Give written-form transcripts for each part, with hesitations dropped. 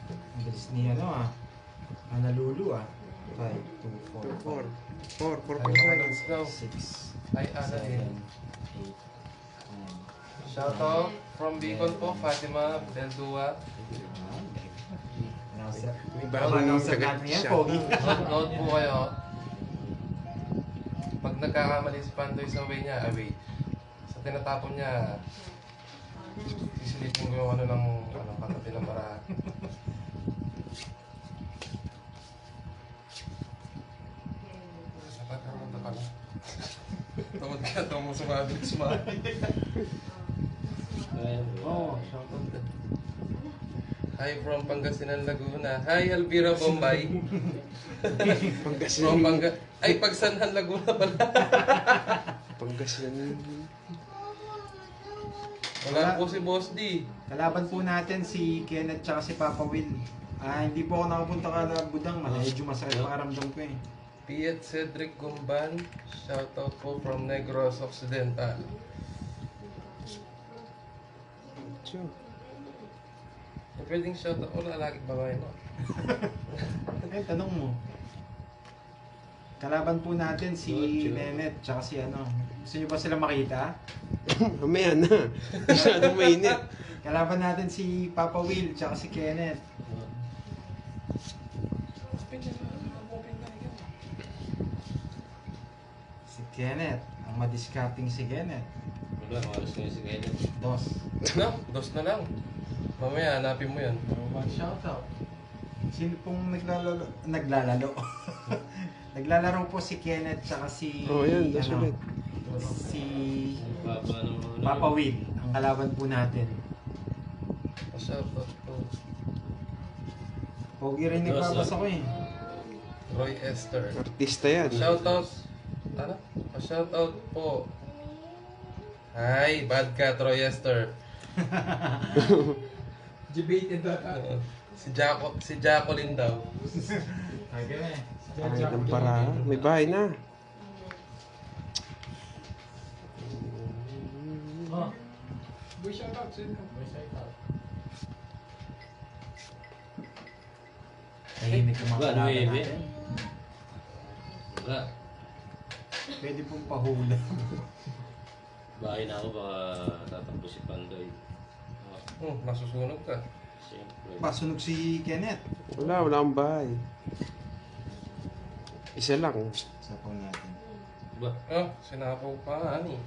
Ang bilis ni ano ah. Analulu ah. 5, 2, 4, 4. Let's go. 6, Ay, 7, 8, 9. Shoutout from Bicol po, Fatima Beldua. Announcer natin yan, Pogi. Note po kayo. Pag nagkakamali si Pandoy sa away niya, sa tinatapon niya, sisilipin ko yung ano katabi ng barahan. Sapat ka naman pala. Tawad ka, tawad mo sumabi. Oh, shoutout. Hi from Pangasinan, Laguna. Hi, Alvira Bombay. Pangasinan. Ay, Pagsanhan, Laguna pala. Pangasinan. Wala po si Boss D. Kalaban po natin si Kenneth tsaka si Papa Will. Hindi po ako nakapunta ka Budang. Medyo masakit pakiramdam ko eh. Piet Cedric Gumban. Shoutout po from Negros Occidental. Sure. Pwedeng shoutout. Wala lagi babae mo. Ay, tanong mo. Kalaban po natin si Nenet tsaka si ano. Gusto nyo ba sila makita? Mamaya na. Masyadong mainit. Kalaban natin si Papa Will tsaka si Kenneth. Si Kenneth. Ang madiskaping si Kenneth. Wala, malas ngayon si Kenneth. Dos. No, dos na lang. Mamaya, hanapin mo yun. One shoutout. Sino pong naglalaro? Naglalaro po si Kenneth tsaka si... Oh, yan. Das ulit. Si Papa ng mga Papa Will. Ang kalaban po natin. Shoutout po. Pogi rin nagpapasa ko eh. Roy Esther. Artista yan. Shoutout. Ano? Shoutout po. Hi, bad cat, Roy Esther. Debated ba? Si Jacqueline daw. Okay. Pangit ng para. May bahay na. Oh. Boy shoutout sino? Boy shoutout. Tahimik yung mga Wala, kalaban Nueve. natin. Wala. Pwede pong pahula. Bahay na ako, baka tatakbo si Pandoy. Masusunog ka. Siyempre. Pasunog si Kenneth. Wala akong bahay. Isa lang. Sa po natin. Ba? Sinapaw pa, ani.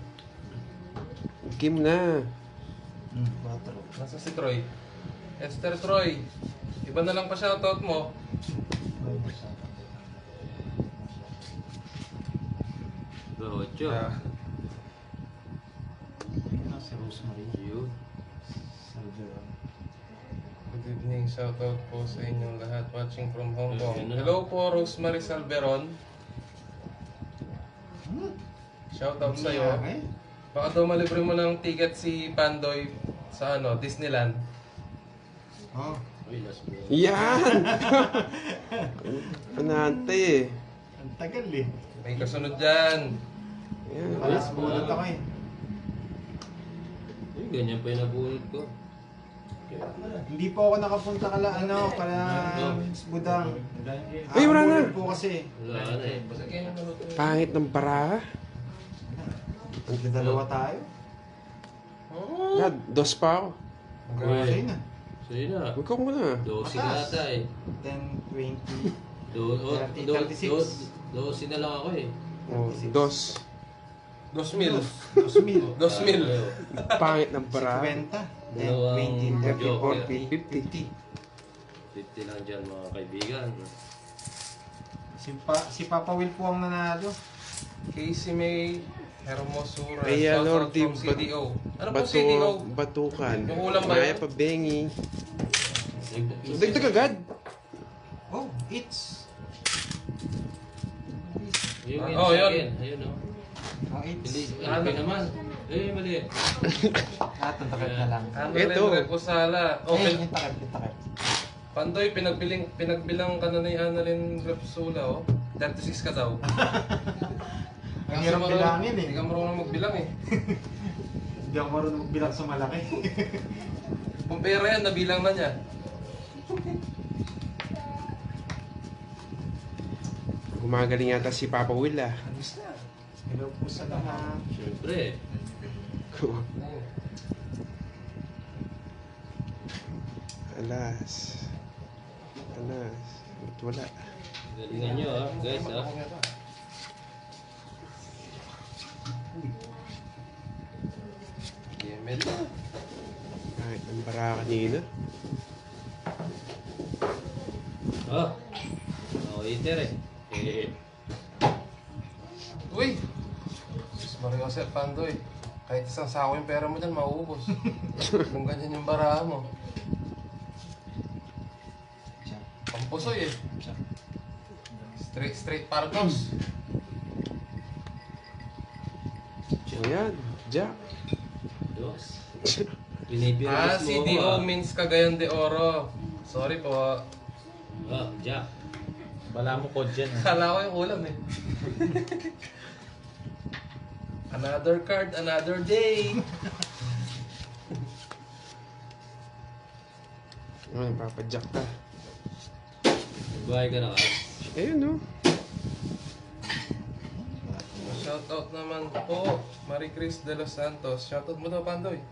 Game na. 4. Nasa si Troy. Esther Troy. Iba na lang pa shoutout mo. Ba, 8. Si Rosemary. Yun. Salveron. Good evening, shoutout po sa inyong lahat watching from Hong Kong. Ayun na. Hello po, Rosemary Salveron. Shoutout sa iyo. Baka daw malibre mo ng ticket si Pandoy sa Disneyland. Oh. Uy, last mo. Yan! Panante eh. Ang tagal eh. May kasunod dyan. Yan. Alas bunot ako eh. Uy, ganyan pa yung nabunod ko. Hindi po ako nakapunta kala Budang. Ay, wala na. Bulog po kasi. Wala na eh. Pangit ng para. Dalawa tayo. Yan, dos pa ako. Sa'yo na. Sa'yo na. Huwag ka muna. 12 Mataas. ata eh. 10, 20. 12 na lang ako eh. Oh, dos. 2,000. 2,000. 2,000. Pangit ng para. 50. 10, Dalawang 20, 30, joker. 40, 50. 50 lang dyan mga kaibigan. Si Papa Will po ang nanalo. Casey May Hermosura. Kaya Shoutout Lordy, from CDO. Ano po CDO? Batukan. Yung ulam ba Maya yun? pa bengi. Dagdag agad. Oh, it's. Yung yun Oh, sa yun. akin. Ayun o. Oh, it's. Hindi, ano naman? Eh, mali. Takip na lang. Ano Ito. rin, Reposala. Ay, Okay. yung takip. Pandoy, pinagbilang ka na ni Annalyn Repsula, oh. 36 ka daw. Ang hirap bilangin eh. Hindi ka marunong magbilang eh. Hindi ako marunong magbilang sa malaki. Kung pera yan, nabilang na niya. Gumagaling yata si Papa Will ah. Alis na. Hello po sa lahat. Siyempre. Alas. Alas. Ba't wala? Galingan nyo guys Yemel. Kahit ang bara kanina. Iter Uy! Diyos Mario Jose Pandoy. Kahit isang sako yung pera mo dyan, mauubos. Kung ganyan yung barahan mo. Pampusoy eh. Straight Pargos. Ayan. Jack. Dos. Si Pinipirmis mo D.O. ako means Cagayan de Oro. Sorry po. Jack. Bala mo code dyan. Kala ko yung ulam eh. Another card, another day. Ay, papadyak ka. Buhay ka na ka. Ayun no. Shoutout naman po, Marie Chris de los Santos. Shoutout mo daw, Pandoy.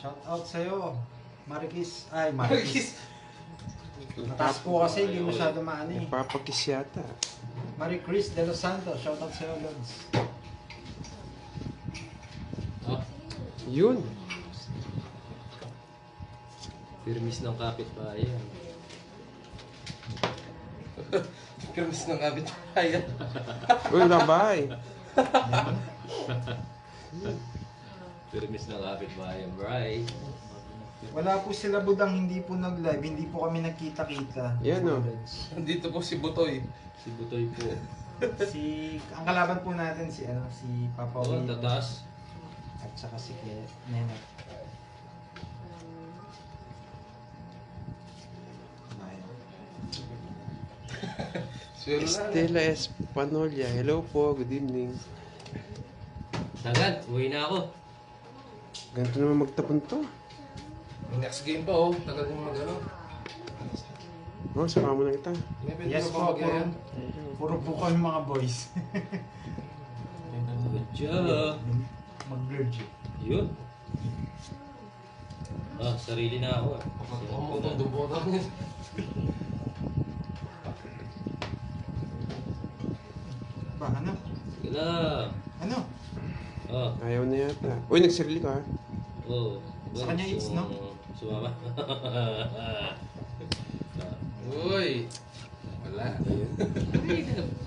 Shout out sa'yo. Marikis. Ay, Marikis. Mataas po kasi, hindi masyado maano eh. Nagpapakis yata. Marie Chris de los Santos. Shout out sa'yo, Lods. Yun. Pirmis ng kapitbahay yan. Kirmis ng abit kaya. Uy, labay. Pirmis ng kapitbahay yan, bray. Wala po sila budang hindi po nag-live. Hindi po kami nagkita-kita. Yan, oh. Lods. Dito po si Butoy. Si Butoy po. Ang kalaban po natin si Papa Will. Tataas. At saka si Nenek. Swero na. Estela Espanolia. Hello po. Good evening. Tagad, uwi na ako. Ganito naman magtapon to. Next game pa oh. Tagal yung mag-ano. Oh, saka mo na kita. Yes po, puro po kami mga boys. Good job. Mag-blurge. Yun. Sarili na ako. Ako itong dumbota niya. Ba, ano? Sige na. Ano? Ayaw na yata. Uy, nagsirili ka ha? Sa kanya it's, no? Sumama. Uy! Wala.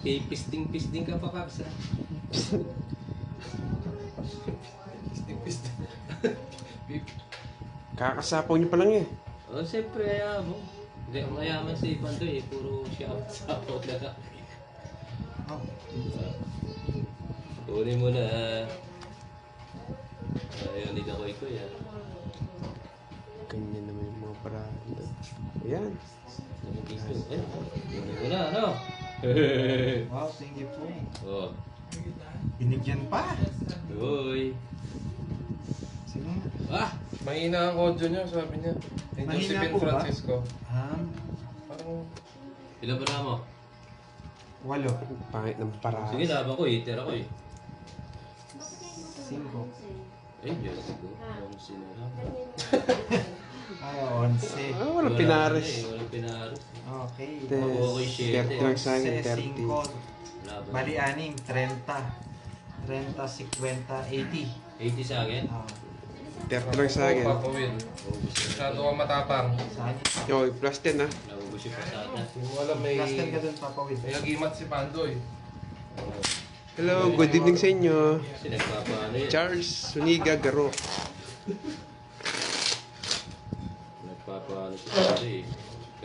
Pisting ka pa, Kabs. Pisting. Kakasapaw niyo pa lang eh. Siyempre, ayaw mo. Hindi, ang mayaman si Pandoy, puro sapaw na. Oh. Kunin mo na. Ayaw ni Dakoy ko yan. Ganyan naman yung mga parada. Ayan. Kunin mo na, ano? Wow, thank you po. Binigyan pa. Uy. Sino nga? Mahina ang audio niya, sabi niya. Ni Mahina Josephine po ba? Francisco. Parang Ilan ba na mo? 8. Pangit ng parada. Sige, laban ko eh. Tira ko eh. 5. Diyos ko. Sino lang? Ay, 11. Ah, walang pinares. Walang pinares. Okay. Okay, shit. 30 lang sa akin, 30. 5. Laban. Bali, 6. 30. 30, 50, 80. 80 sa akin. 30 lang sa akin. Papa Will. Masyado kang matapang. Sa akin. Yo, plus 10 ha. Naubos yung pasada. Hindi mo alam may... Last time ka dun, Papa Will. May agimat si Pandoy. Hello, good evening sa inyo. Kasi nagpapaano yun. Charles Suniga Garo. Nagpapaano si Pandoy eh.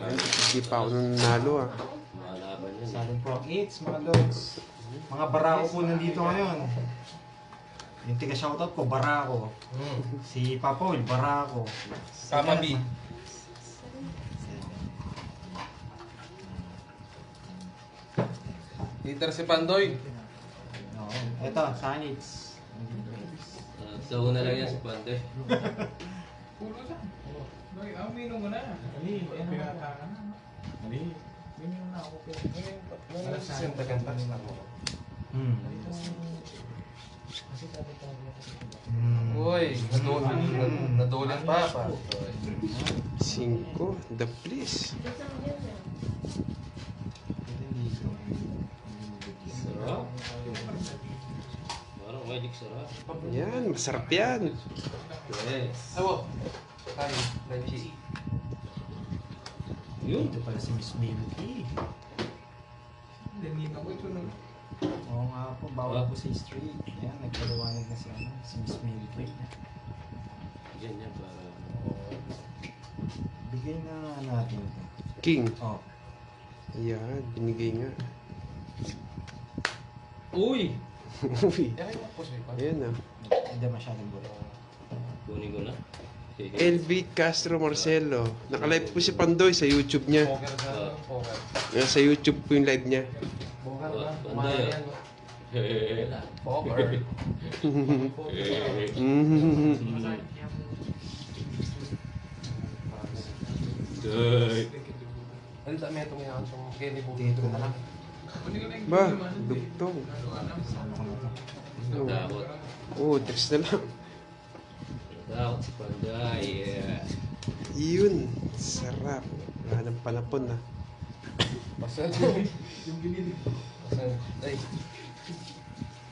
Hindi pa ako nanalo ah. Malaban yun. Sa atin po ang 8, mga lods. Mga barako po nandito ngayon. Yung tiga-shoutout ko, barako. Si Papa Will, barako. Si Papa B. Peter si Pandoy. Oo. Ito, Sanits. So, una lang yan si Pandoy. Pulo lang. Bakit? Uminom mo na. Pinata ka na. Mali. Uminom na ako. Second touch lang mo. Uy, nadulan pa. 5. The please. Sarap. Parang magic sarap. Yan, masarap yan. Yes. Awo. Ay, Lanchi. Yun. Ito pala si Miss Milky. Hindi ako ito nung... Oo nga po, bawal po sa street. Ayan, nagpaliwanag na si Miss Milky. Yan yan para... Bigay na nga natin ito. King. Oh, Yan, binigay nga. Uy! Uy. Yan yung puso pa. Ayan ah. hindi masyadong bulo. Kunin ko na. LB Castro Marcelo. Nakalive po si Pandoy sa YouTube niya. Poker sa poker. Yan, sa YouTube po yung live niya. Poker Oh, ba? Pandoy, Kumahal oh. yan. Hehehe. Poker. Good. Ano dami itong yan? Itong Kenny Boo. Dito na lang. Ba, dugtong. Sama ko na ito. Takot. Oo, text na lang. Takot si Pandoy. Yeah. Yun, sarap. Wala ng panapon na. Basta ay,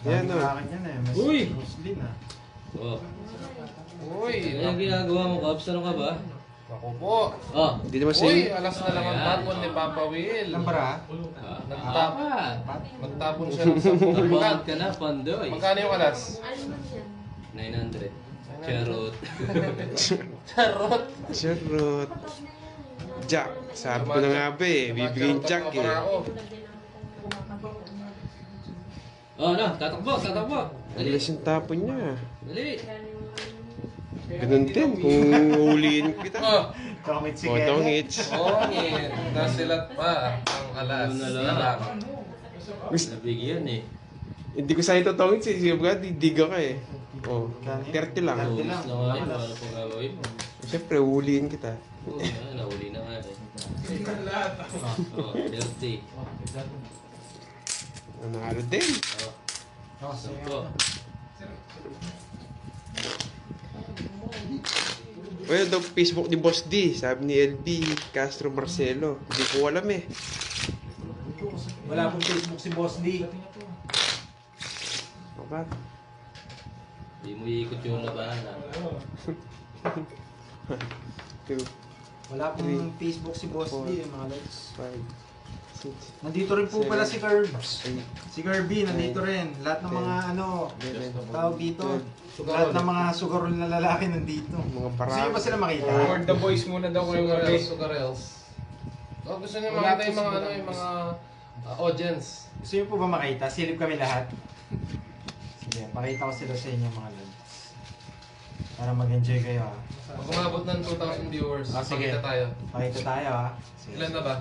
Yan, Dami oh. akin yan eh. Mas Uy! Roslyn ah. Oh. uy, Ano yung ginagawa mo, Kabs? Ano ka ba? ako po. Oh. Hindi naman Uy, sa'yo. alas na lang ang tapon ni Papa Will. Ilang bara? Nagtapon siya ng 10 Bakit kat. ka na, Pandoy? Magkano yung alas? 900. Charot. Charot. Charot. Jack. Sabi ko na nga ba eh. Bibigyan Jack eh. Oh, ano? Tatakbo, tatakbo. Dali. Alas yung tapon niya. Dali. Ganun din kung uliin kita. Oh, Tongit si O, Kenneth. tongits. ngit. Nasilat pa ang alas. Ano na Na lang. lang. Nabigyan eh. Hindi ko sa'yo totongits eh. Sige ba, didiga ka eh. O, 30 lang. Thirty. Ubus na nga yun. Paano po gagawin mo? Siyempre, uliin kita. Oo, nahuli na nga eh. Lahat. Oh, 30. Nanalo din. Oh, Oh, so, 10. O yun daw Facebook ni Boss D. Sabi ni LB Castro Marcelo. Hindi ko alam eh. wala pong Facebook si Boss D. O ba? Hindi mo iikot yung labanan. 2, Wala pong Facebook si Boss Four. D, mga lods. 5, 6, Nandito rin po pala si Curbs. 8, Si Kirby, nandito rin. Lahat ng mga ano, 11, tawag dito. 12, Lahat ng mga sugarol na lalaki nandito. mga Gusto niyo ba parang. sila makita? For the boys muna daw kayo gabi. Sugarels. Oh, gusto niyo Wala makita yung po mga si ano, yung mga audience. Gusto niyo po ba makita? Silip kami lahat. Sige, pakita ko sila sa inyo mga lods. Para mag-enjoy kayo ha. Pag umabot ng 2,000 viewers, Ah, sige. pakita tayo. Pakita tayo ha. Sige. Ilan na ba?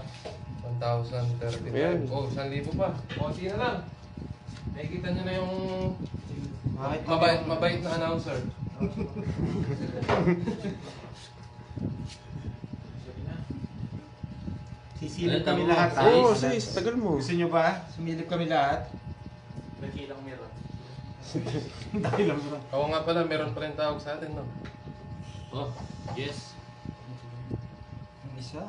1,035. Ayan. Oh, 1,000 pa. Konti na lang. Nakikita niyo na yung Bakit? mabait na announcer. Sisilip kami lahat ha. Oo, Mga sis, lods. tagal mo. Gusto niyo ba? Sumilip kami lahat. Nakilang meron. Dahil lang bro. Oo nga pala, meron pa rin tawag sa atin, no? Oh, yes. Ang isa.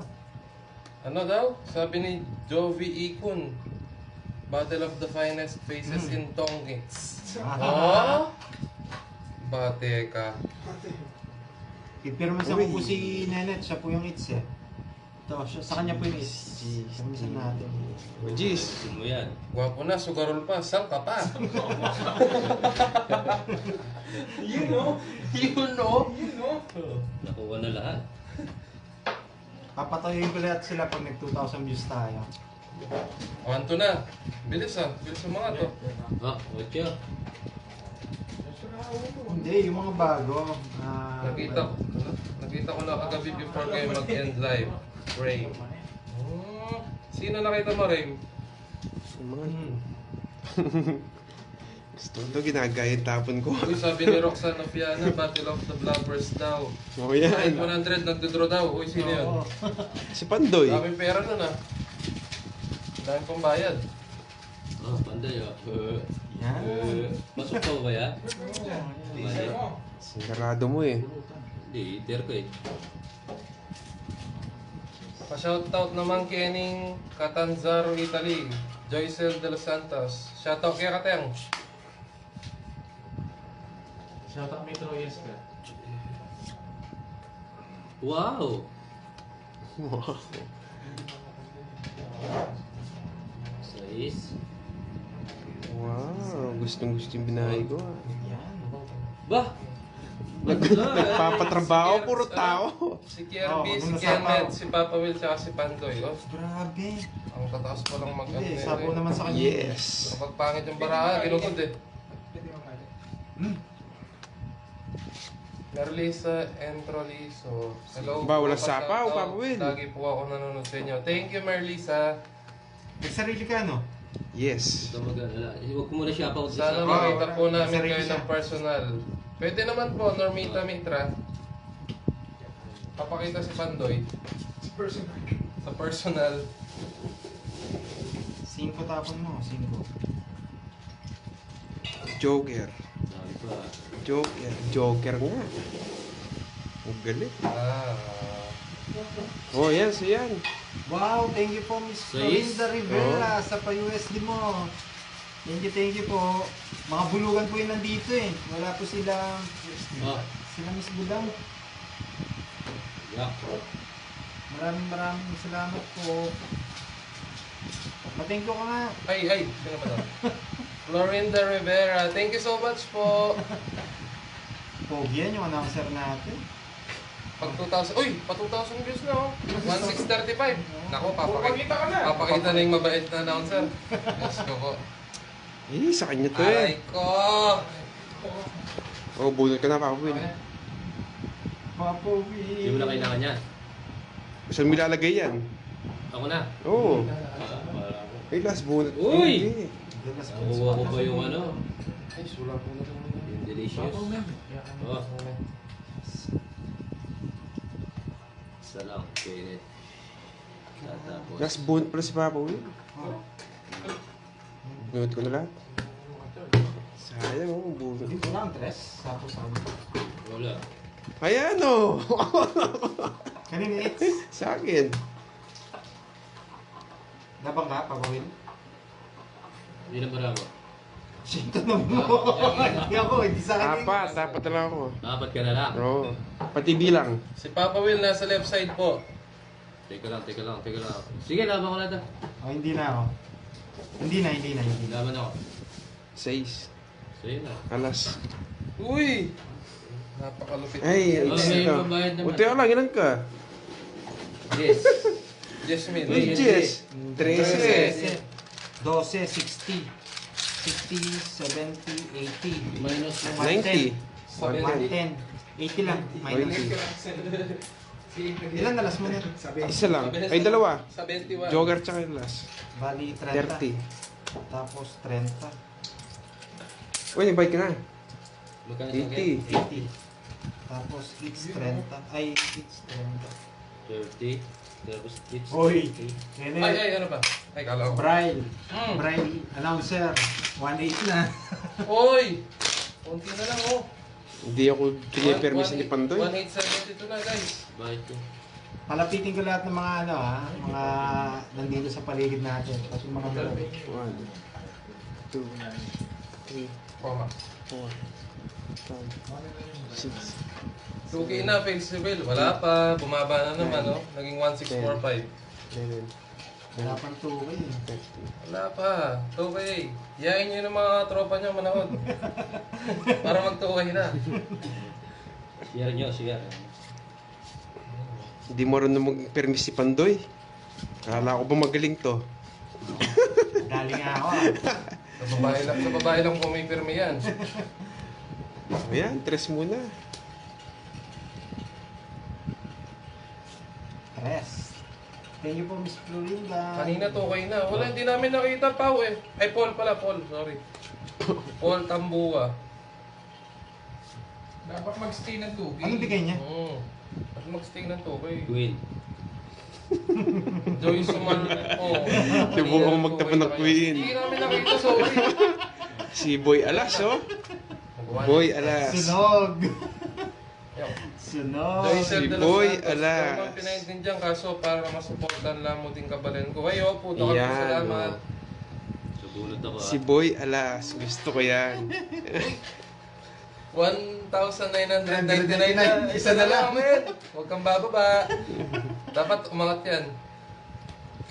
Ano daw? Sabi ni Jovi Ikun, Battle of the Finest Faces in Tongits. Oh? Bate ka. Ipirmasan ko po si Nenet. Siya po yung its eh. Ito, sa kanya po yung its. Pirmasan natin. O, jeez. Gusto mo yan. Gwapo na, sugarol pa, saan ka pa? Yun o. Yun no? Yun o. Nakuha na lahat. Papatayin ko lahat sila pag nag 2,000 views tayo. Wanto na. Bilis ah, bilis ang mga to. Ah, 8. Hindi, yung mga bago. Nakita ko na kagabi before kayo mag-end live. Ray. Sino nakita mo, Ray? Yung mga... Gusto ko ginagaya yung tapon ko. Uy, sabi ni Roxanne Ofiana, Battle of the Blubbers daw. Oo Kahit yan. 100 nagdodraw daw. Uy, sino yun? Oo. Si Pandoy. Daming pera nun ah. Daming pang bayad. Oh, panday oh. Yan. Pasok ka ba yan? Teaser mo. Sigurado mo eh. Hindi, iter ko eh. Pa-shoutout naman Kening Catanzaro, Italy. Joycel de los Santos. Shoutout kay Kateng. Shoutout Metro Yes ka. Wow! Wow. 6. Wow. Gustong gusto yung binahay ko ah. Yan. Bah! Nagpapatrabaho, puro tao. Si Kirby, Oh, si muna Kenneth, sapaw. si Papa Will, tsaka si Pandoy. Oh, Grabe. ang tataas pa lang mag-ano Hindi, nito sapo eh. naman sa kanya. Yes. Kapag pangit yung baraha, ginugod eh. Pwede mo kaya. Merlisa Entroliso. Hello. Ba, walang po, sapaw, pa-shoutout. Papa Will. Lagi po ako nanonood sa inyo. Thank you, Merlisa. May sarili ka, no? Yes. Huwag ka mag-alala. Huwag ko muna siya pa Sana Oo, makita po namin sarili kayo siya. ng personal. Pwede naman po, Normita Mitra. Papakita si Pandoy Personal. sa personal. 5 tapon mo, 5. Joker. Sabi pa. Joker. Joker nga. Ang galing. Ah. Oh, yan. So yan. Wow, thank you po Miss Sais? Florinda Rivera sa pa-USD mo. Thank you po. Mga bulugan po yun nandito eh. Wala po sila, Oh, sila Miss Bulang. yeah. Maraming salamat po. Mathank you ka nga. Ay, sino ba daw? Florinda Rivera, thank you so much po. Pogi yan yung announcer natin. Pag 2,000, uy, pa 2,000 views na oh. 1,635. Nako, Pupakita ka na. papakita na yung mabait na announcer. Let's go po. Eh, sa kanya to Aray eh. ko! Oh, bunot ka na, Papa Will. Papogi. Hindi mo na kailangan yan. Saan mo ilalagay yan? Ako na. Oo. Wala ko. Ay, last bunot. Uy! Eh. Nakuha ko pa yung ano, Ay, sula po na naman. yung delicious. Oh, isa lang, Kenneth. Tatapos. Last bunot pala si Papa Will. Bunot ko na lahat. Sayang oh, bunot. Dito lang, Tres. Tapos ano. Wala. Ayan oh! Kanina it's. Sa akin. Nabang ka, Papawin? Hindi na marami. Sinto na mo. Hindi ako, hindi sa akin. Dapat na lang ako. Apat ka na lang. Oo. Pati bilang. Si Papa Will nasa left side po. Teka lang. Sige, laban ko na ito. Oh, hindi na ako. Hindi na. Laban ako. 6. Sa'yo na. Alas. Uy! Napakalupit. Ay, Oh, isa may ka. pambayad naman. Unti lang, ilan ka? Yes. Jasmine. Uy, Jess. 13. 12, 60, 70, 80. Minus 90. 110. 80 lang. Minus. 20. Ilan na last mo na? Isa lang. Ay, dalawa. Sa 21. Jogger tsaka last. Bali, 30. 30. Tapos 30. Uy, nag-bike ka na. Magkano sa akin? 80. 80. Tapos it's 30. Ay, it's 30. 30. Tapos it's Oy! 80. Ay, ano ba? Ay, kala ko. Braille. Hmm. Braille announcer. 1.8 na. Oy! Kunti na lang oh. Hindi ako pinipermission ni Pandoy. 1872 na guys. Bakit ko? Palapitin ko lahat ng mga ano ha, mga nandito sa paligid natin. Pati mga 1, 2, 3, Koma. 4, 5, 6, 2K na, festival. Wala pa. Bumaba na naman oh. Naging 1645. 11, wala pang tukoy eh. 13. Wala pa. 2K. Yain nyo ng mga tropa nyo manood. Para mag-2K na. Share nyo, share. Hindi mo rin mag-permis si Pandoy. Kala ko ba magaling to? Galing nga ako Sa babae lang pumipirmi yan. Ayan, 3 muna. Tres. Thank you po, Miss Florinda. Kanina 2K na. Wala, hindi namin nakita Pao eh. Ay, Paul pala, Paul. Sorry. Paul Tambua. Dapat mag-stay ng 2K. Anong bigay niya? At mag-stay ng Tokay. Queen. Joy Suman. Oh. Subukan magtapan ng Queen. Hindi namin nakita, sorry. Si Boy Alas, oh. Boy Alas. Sunog! Yo. Sunog! Joy Si Sel de los Boy Santos. Alas. Naman pinaintindihan kaso para masuportan lang mo din kabalin ko. Ayo, puto ka po, Yan, salamat. oh. Subunod ako Si Boy Alas. Gusto ko yan. 1,999 na. Isa na lang, men. Huwag kang bababa. Dapat umangat yan.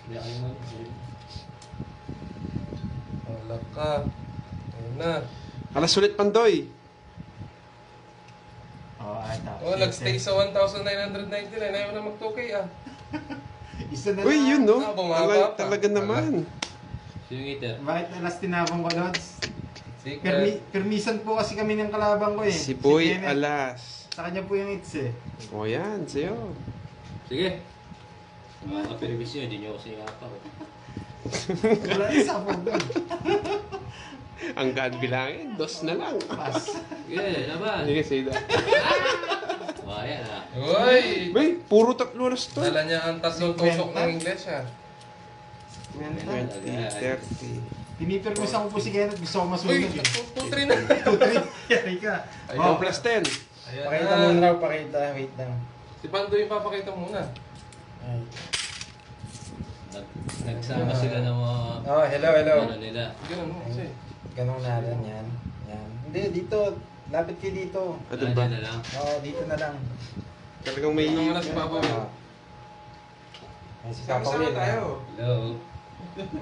Hindi ako naman. Wala ka. Ayun na. Alas ulit, Pandoy. Oh, ay, tapos. Oh, nagstay sa 1,999. Ayaw na mag-2K ah. Isa na Uy, lang. yun, no? Ah, bumaba pa. Talaga naman. Sino yung eater? Bakit alas tinabang ko, Lods? Secret. Permisan po kasi kami ng kalabang ko eh. Si Boy Kenneth. Alas. Sa kanya po yung hits eh. O yan, sa'yo. Sige. Mga kapiribis nyo, hindi nyo ako sinapa. Wala isa po doon. Ang gaan bilangin, dos na lang. Pass. Sige, laban. Sige, say that. O, ayan ah. Uy! Bay, puro tatlo alas to. Dala niya ang tatlong tusok ng Ingles ah. 20, 30. Pinipirmisan ko po si Kenneth. Gusto ko Uy! masunog eh. 2-3 na. 2-3. Yari ka. Ikaw plus 10. Ayan Pakita na. muna raw, pakita. Wait lang. Si Pando yung papakita muna. Ay. Nagsama sila ng mga Oh, hello, hello. ano nila. Ganun mo kasi. Ganun natin yan. Yan. Hindi, dito. Lapit kayo dito. Ano ba? na lang. Oo, dito na lang. Talagang may... Ano muna si Papa Will? Ay, si Papa Will. Hello.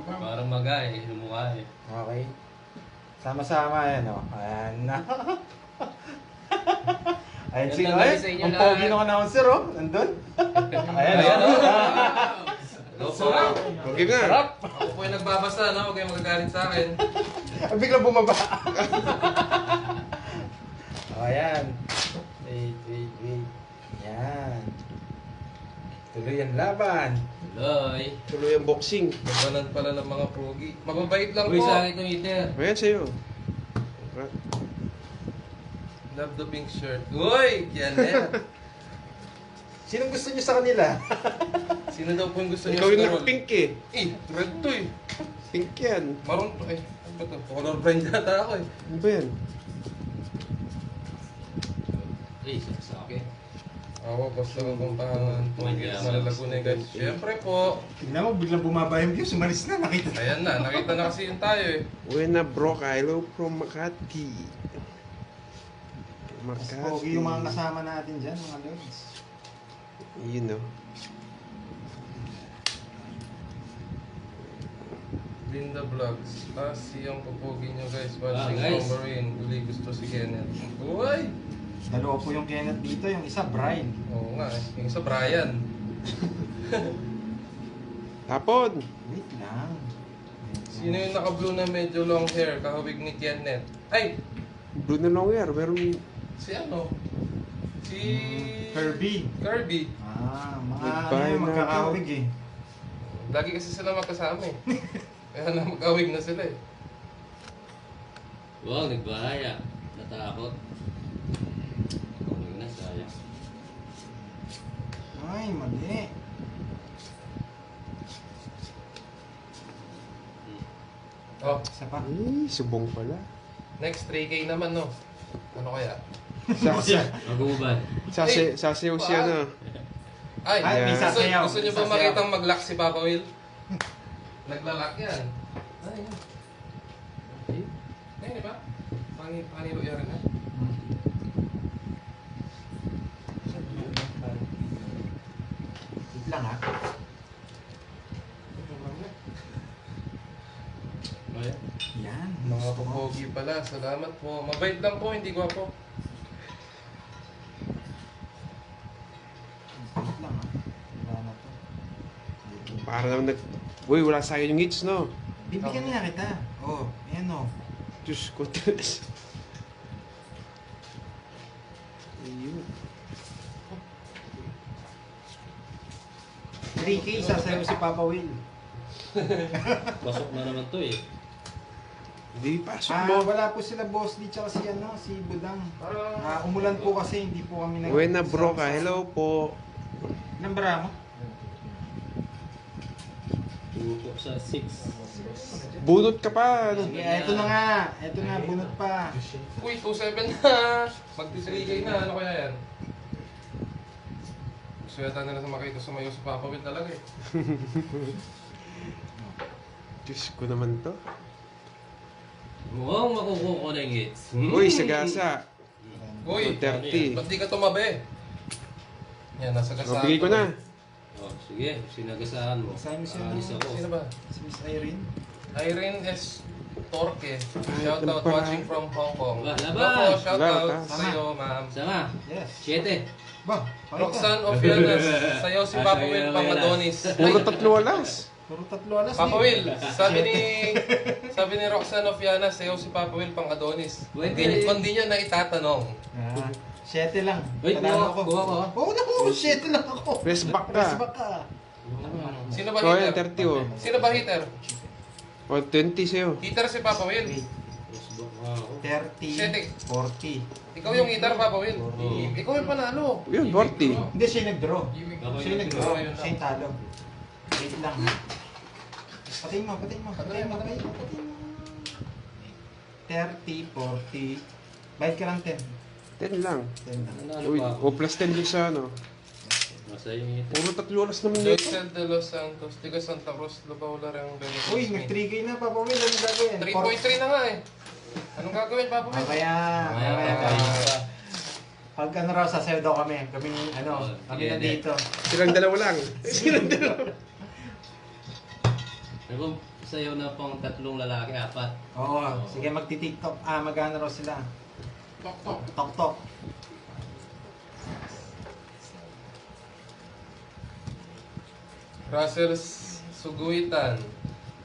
Parang magay, lumukha eh. Okay. Sama-sama yan, oh. Ayan na. Ayan, Ganda sige. na Ay, sa inyo ang lahat. pogi ng announcer, oh. Nandun. Ayan, Ayan, oh. Hello po. Okay nga. Sarap! Ako po yung nagbabasa, no? Huwag kayong magagalit sa akin. Ang biglang bumaba. Oh, ayan. Wait. Yan. Tuloy ang laban. Tuloy. Tuloy ang boxing. Labanan pala ng mga pogi. Mababait lang Uy, po. sa akin itong eater. Ayan sa'yo. Love the pink shirt. Uy! Yan yan. Sinong gusto niyo sa kanila? Sino daw po yung gusto niyo Ikaw yung sa Carol? naka-pink eh. Eh, red to eh. Pink yan. Maroon to eh. Ano ba to? Colorblind yata ako eh. Ano ba yan? Eh, sa akin. Ako, basta kung puntahan pogi sa Laguna guys. Siyempre po. Tignan mo, biglang bumaba yung views. Umalis na, nakita. Ayan na, nakita na kasi yung tayo eh. Buena bro, Kylo from Makati. Mas Makati. pogi yung mga kasama natin dyan, mga lods. Yun o. Linda Vlogs. Siyang papogi nyo guys. Ah, Watching guys. from Marine. Uli gusto si Kenneth. Uy! Dalawa po yung Kenneth dito, yung isa, Brian. Oo nga eh. Yung sa Brian. Tapon. Wait lang. Sino yung naka-blue na medyo long hair? Kahawig ni Kenneth. Ay! Blue na long hair. Meron... Si ano? Si... Kirby. Kirby. Ah, mga Goodbye ano yun, na magkakawig eh. Lagi kasi sila magkasama eh. Kaya na magkawig na sila eh. Wow, nagbahaya. Natakot. Huwag na, sayang. Ay, mali. Oh, Isa pa. Ay, subong pala. next 3K naman no. Ano kaya? Mag-uubad. Sasayaw siya na. Ay, Ay, may gusto, sasayaw. gusto niyo ba Sasayaw. makitang mag-lock si Papa Will? Naglalak yan. Ay, yan. Ay, di ba? Panilo yan rin na. Wait lang ha. Ayan. Yan. Mga kapogi pala, salamat po. Mabait lang po, hindi gwapo. Wait lang ha. Wala na to. Para naman nag... Uy, wala sayang yung hits, no? Bibigyan niya kita. Oh, ayan oh. Diyos ko, tilas. Ayun. 3K sasayaw si Papa Will. Pasok na naman to eh. Hindi, pasok mo. Wala po sila Boss D tsaka si Budang. Umulan po kasi, hindi po kami Buena bro ka, hello po. Ilang bara mo? Tuko sa 6. Bunot ka pa. Sige, eto na nga. Eto na, bunot pa. Uy, 2-7 na. Magti-3K na. Ano kaya yan? Gusto yata nila sa makita sumayo sa Papa Will talaga eh. Diyos ko naman to. Mukhang makukuha ko na yung hits. Uy, sagasa. Uy, 30. ba't di ka tumabi? Yan, nasa gasaan. Mabigay ko na. Oh, sige, sinagasaan mo. Saan mo siya Alis na- ako. Sino ba? Si Miss Irene. Irene S. Torque. Shout ito out pa. watching from Hong Kong. Ba, Hello laban! po, shout Laban, out ha? sa'yo, ma'am. Sama, Yes. 7. Ba, pakita. Roxanne Ofianas, sa'yo si Papa Will pang Adonis. Puro Ay, tatlo alas. Puro tatlo alas. Papa Will, sabi ni Roxanne Ofianas, sa'yo si Papa Will pang Adonis. Pwede. Hindi niya na itatanong. 7 lang. Wait, Talano kuha ko. Oo na po, 7 lang ako. Press back ka. Press back ka. Sino ba So, ayan, hitter? 30 oh. Sino ba hitter? O, 20 sa'yo. Hitter si Papa Will. 30, Sete. 40. Ikaw yung hitter, Papa Will. Ikaw yung panalo. Yun, 40. Hindi, siya yung nag-draw. Ako Siya yung nag-draw. Ayun lang. Siya yung talo. Wait lang. Patayin mo, patayin mo. Patayin mo, patayin mo. 30, 40. Bayad ka lang 10. 10 lang. 10 lang. Ano Uy, pa? o plus 10 din sa ano. Nasa yung hits. Puro tatlo alas naman dito. Joycel de Los Santos, tiga Santa Cruz, Lubaula, Reang Belo. Uy, nag-3K na, Papa Will. Anong gagawin? 3.3 na nga eh. Anong gagawin, Papa Will? Kaya, pag ano raw, sasayaw daw kami. Kami na dito. Silang dalawa lang. Silang dalawa. Ano sayo na pang 3 lalaki, 4. Oo, sige magti-tiktok. Mag-ano raw sila. Tok-tok. Tok-tok. Russell Suguitan.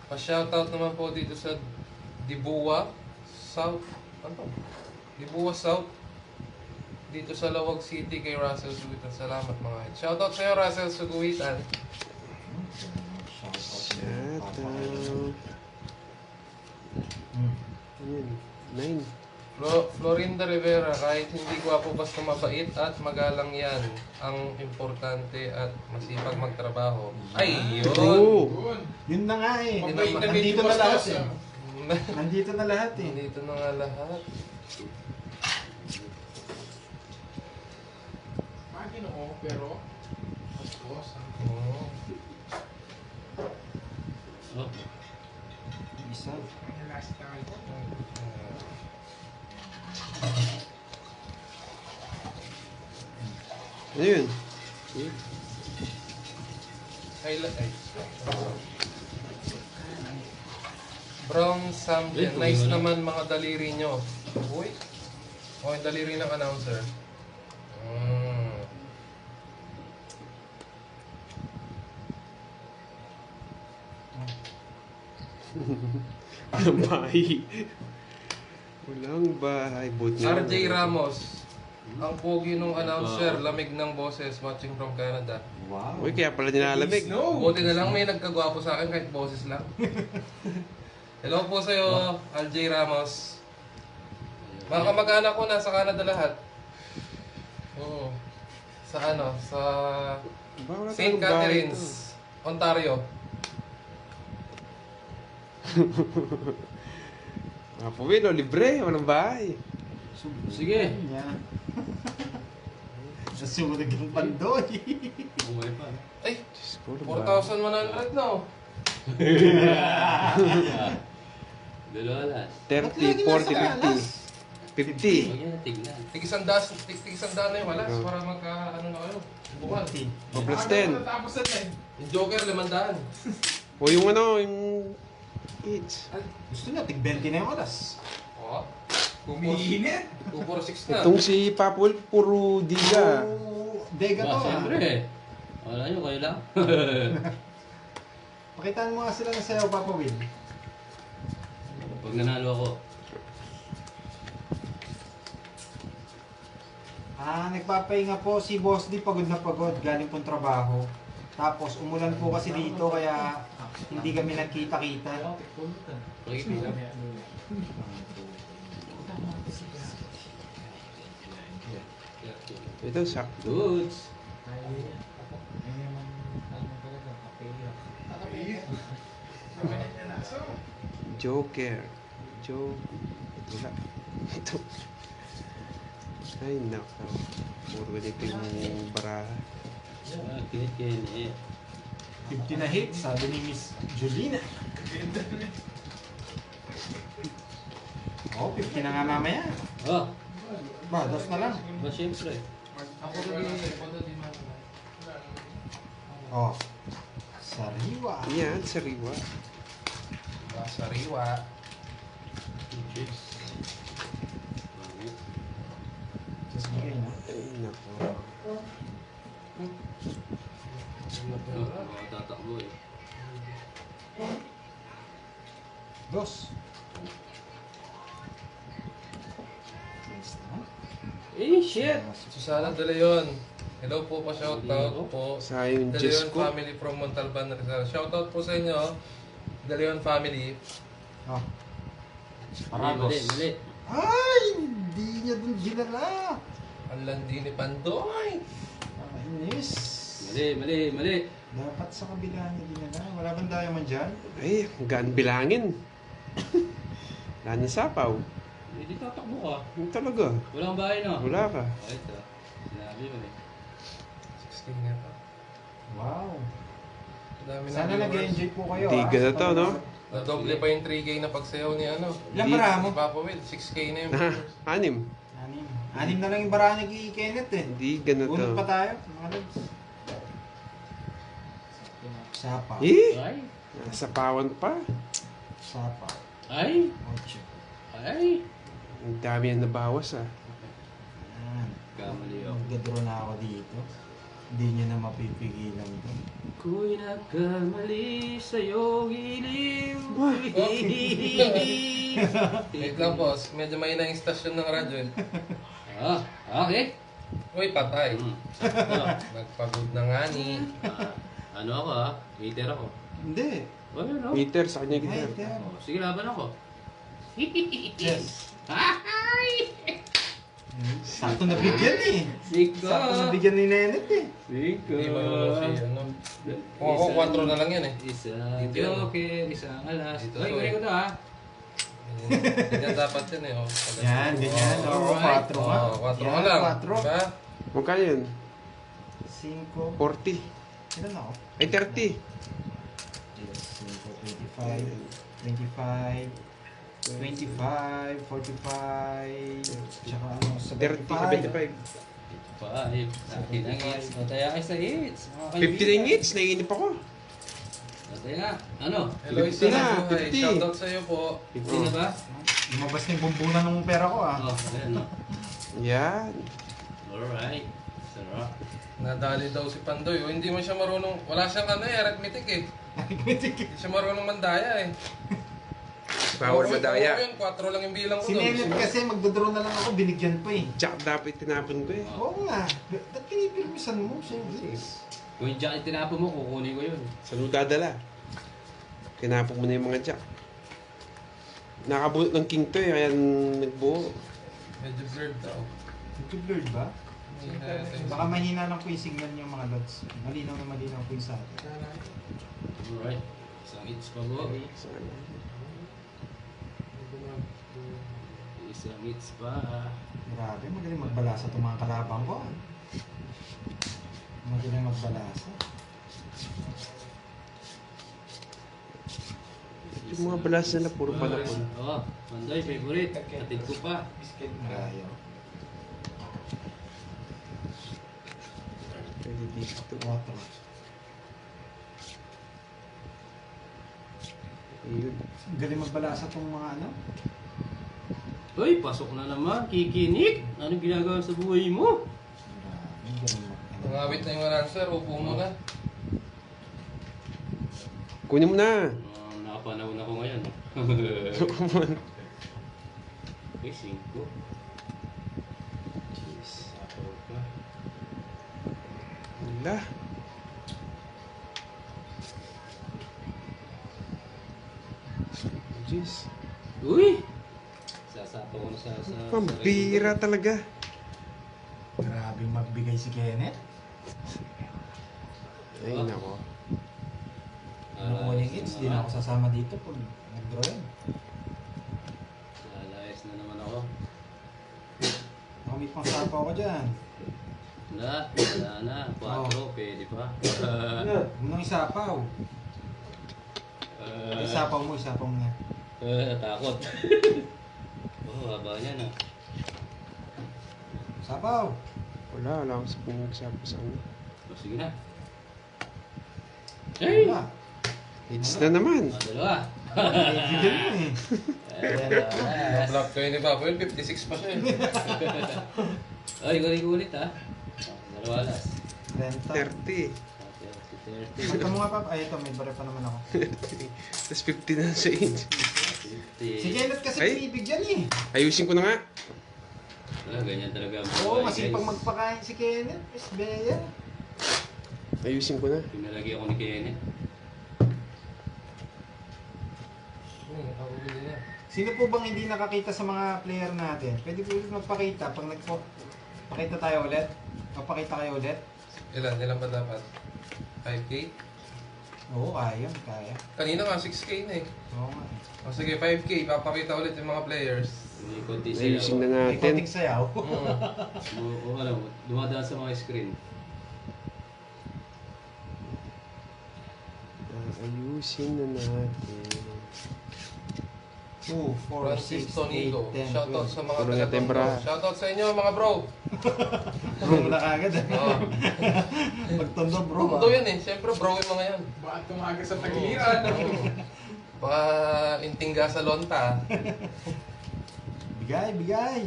Pa-shoutout naman po dito sa Dibuwa South. Ano to? Dibuwa South. Dito sa Lawag City kay Russell Suguitan. Salamat mga hit. Shoutout sa'yo, Russell Suguitan. Shut up. Ayun, 9. Florinda Rivera, kahit hindi gwapo basta mabait at magalang yan. Ang importante at masipag magtrabaho. Ay, yun! True. Yun. Yun na nga eh. Mabait na Nandito medyo na lahat bastos, eh. Nandito na lahat eh. Dito na nga lahat. Ginoo, pero bastos. Oh. Oh, Isa. Ang last time. Ano yun? Ay. Brown Samden. Nice naman mga daliri nyo. Uy. Oh, yung daliri ng announcer. Walang bahay. Walang bahay. Buti na. RJ Ramos. Ang pogi nung announcer, lamig ng boses, watching from Canada. Wow. Uy, kaya pala nilalamig. No. Buti na lang may nagkagwapo sa akin kahit boses lang. Hello po sa'yo, RJ Ramos. Mga kamag-anak ko nasa Canada lahat. Oo. Sa ano? Sa Ba, wala St. tayong bahay Catharines, Ontario. Ah, Pumilo, libre. Walang bahay. sige. Yan. Nasunog yung pandoy. Bumay pa. Ay, Diyos ko, walang bahay. 4,100 no? Dalawa alas. 30, 40, 50. 50. Huwag yan, tignan. Tigisandaan na yung walas para magka, ano na kayo, buwan. O plus 10. Tapos na din. Yung Joker, 500. O yung ano, yung each. Gusto niya, tig-20 na yung oras. Oo. Umiinit. 246 na. Itong si Papul, puro diga. Dega to Ba, siyempre. Wala nyo, kayo lang. Pakitaan mo nga sila na sayaw, Papa Will. Pag nanalo ako, Nagpapahinga po si Boss D, pagod na pagod, galing pong trabaho. Tapos umulan po kasi dito kaya hindi kami nagkita-kita. pakikita. Ito, sakto. Goods. Joker. Wala. Ito. Ay, nako. Puro ganito yung baraha. Ah, kinit. 50 na hit, sabi ni Miss Julina. Oh, 50 na nga mamaya. Oh, Ba, dos na lang. ba siyempre. Ako rin Oh. Sariwa. Yan, sariwa. sariwa. Just bigay na. Ay, nako. Oh, tatakbo eh. Dos. Nice na. Eh, shit! Susana De Leon. Hello po, pa-shoutout po. Sayang De Diyos Leon ko. family from Montalban, Rizal. Shoutout po sa inyo. De Leon family. Oh. Mali. Ay, hindi niya dun ginala. Ang landi ni Pandoy. Nakainis. Mali. Dapat sa kabila niya ginala. Wala bang diamond dyan? Ay, gaan bilangin. Wala na sapaw. Hindi tatakbo ka. Ano talaga? Walang bahay na. Wala ka. Oh, ito. Sinabi mo eh. 16 nga to. Wow. Dami na Sana viewers. nag-enjoy po kayo. Tiga na to, no? Nadoble pa yung 3K na pagsayaw ni ano. Ilang bara mo? Ni Papa Will. 6K na yung Ah, viewers. 6. Anim na lang yung barahan ni Kenneth eh. Hindi ganito. Unod pa tayo, mga lods. Sapa. Eh, nasa pawan pa. Sapa. Ay! Ocho. Ay! Ang dami ang nabawas ah. Yan. Kamali ako. Nagdadraw na ako dito. Hindi niya na mapipigilan to. Ako'y nagkamali sa'yo, giliw. Wait lang boss. Medyo mahina yung stasyon ng radyo eh. Ah, okay. Uy, patay. Sakto. Nagpagod na nga ni. Ano ako ah? Hater ako. Hindi. Oh, yun oh. Meter sa kanya Ay, gitar. there. Oh, sige, laban ako. Yes. Ay! Sakto nabigyan eh. Siko! Sakto nabigyan ni Nenet eh. Siko! Hindi marunong si ano. Kung ako, 4 na lang yan eh. Isang Dito yan. joker, isang alas. Dito Uy, to, kunin eh. ko to ah. Ganyan dapat yan eh. Oh. Yan, ganyan. Oo, Alright. 4 nga. Oh, 4 Yan, nga lang. 4. Diba? Magkano yun? 5. 40. Ilan ako? Ay, 30. Yes, 5, 25, 25, 45, tsaka ano, 30, 75. 75. 5. Akin ang hits. Mataya kayo sa hits. Mga 50 na kaibigan. yung hits. Naiinip ako. Mataya nga. Ano? Hello, 50 isa na, na. 50. Shoutout sa iyo po. 50 na ba? Lumabas na yung bumbunan ng pera ko ah. Oh, ayan o. Yan. Alright. Sarap. Nadali daw si Pandoy. O, hindi mo siya marunong. Wala siyang ano eh, arithmetic eh. Hindi siya marunong mandaya eh. Bawal Oo, madaya. oo yun, 4 lang yung bilang ko Si doon. Nenet kasi magdodraw na lang ako, binigyan pa eh. Jack dapat tinapon ko eh. Oo nga. Ba't pinipirmisan mo? Siyempre. Kung yung jack itinapon mo, kukunin ko yun. Saan mo dadala? Kinapon mo na yung mga jack. Nakabunot ng king to eh, kaya nagbuo. Medyo blurred daw. Nag-blurred ba? Baka mahina lang po yung signal niyo mga lods. Malinaw na malinaw po yung sa atin. Alright. Isang hits pa mo. Isang hits pa. Grabe, magaling magbalasa itong mga kalabang ko. Magaling magbalasa. Yung mga balas nila, puro panapon. Oo. Mandoy, favorite. Atid ko pa. Ayaw. Pwede dito. 4. Ayun. Galing magbalasa itong mga ano. Uy, pasok na naman. Kikinik. Anong ginagawa sa buhay mo? Grabe, galing Nangawit na yung answer, upo mo na. Kunin mo na. Nakapanahon ako ngayon. Okay, 5. Jeez. Ako pa. Wala. Jeez. Uy! Patok na sa Pambira talaga. Grabe magbigay si Kenneth. Ay, nako. Nung morning hits, di na ako sasama dito pag nag-drawing. Lalayas na naman ako. Makamit pang sapo ako dyan. Wala na. 4, pwede pa. Huwag nang isapaw. Isapaw mo na. Natakot. Haba niya na. Sapaw! Wala akong sa pinagsabi sa ano. Sige na. Hey! Wala. Hits na naman. Dalawa. Bigyan mo eh. Na-block kayo ni Papa, 56 pa siya eh. Ay, gulit ha. Dalawa alas. Renta. 30. 30. Magka mo nga pa. Ay, ito. May bare pa naman ako. Tapos 50 na sa age. Si Kenneth kasi Ay. pinibigyan eh. Ayusin ko na nga. Ganyan talaga. Oo, masipag magpakain si Kenneth. Miss Bea. Ayusin ko na. Pinalagay ako ni Kenneth. Ako bili na. Sino po bang hindi nakakita sa mga player natin? Pwede po ulit magpakita. Pag pakita tayo ulit. Magpakita kayo ulit. Ilan ba dapat? 5K? Oo, kaya. Kaya. Kanina nga 6K na eh. Oo nga. O sige, 5K. Papakita ulit yung mga players. May konti Ayusin sa'yo. na May natin. konting sayaw. O alam mo, dumadaan sa mga screen. Ayusin na natin. 2, 4, Francis 6, 8, Tonico. 10, Shoutout sa mga Puro natin, taga-Tondo. bra. Shoutout sa inyo mga bro. Bro na kagad eh. Oo. Pagtondo bro. Tondo yan eh. Siyempre bro yung mga yan. Bakit tumaga sa tagiliran? Baka intingga sa lonta. Bigay.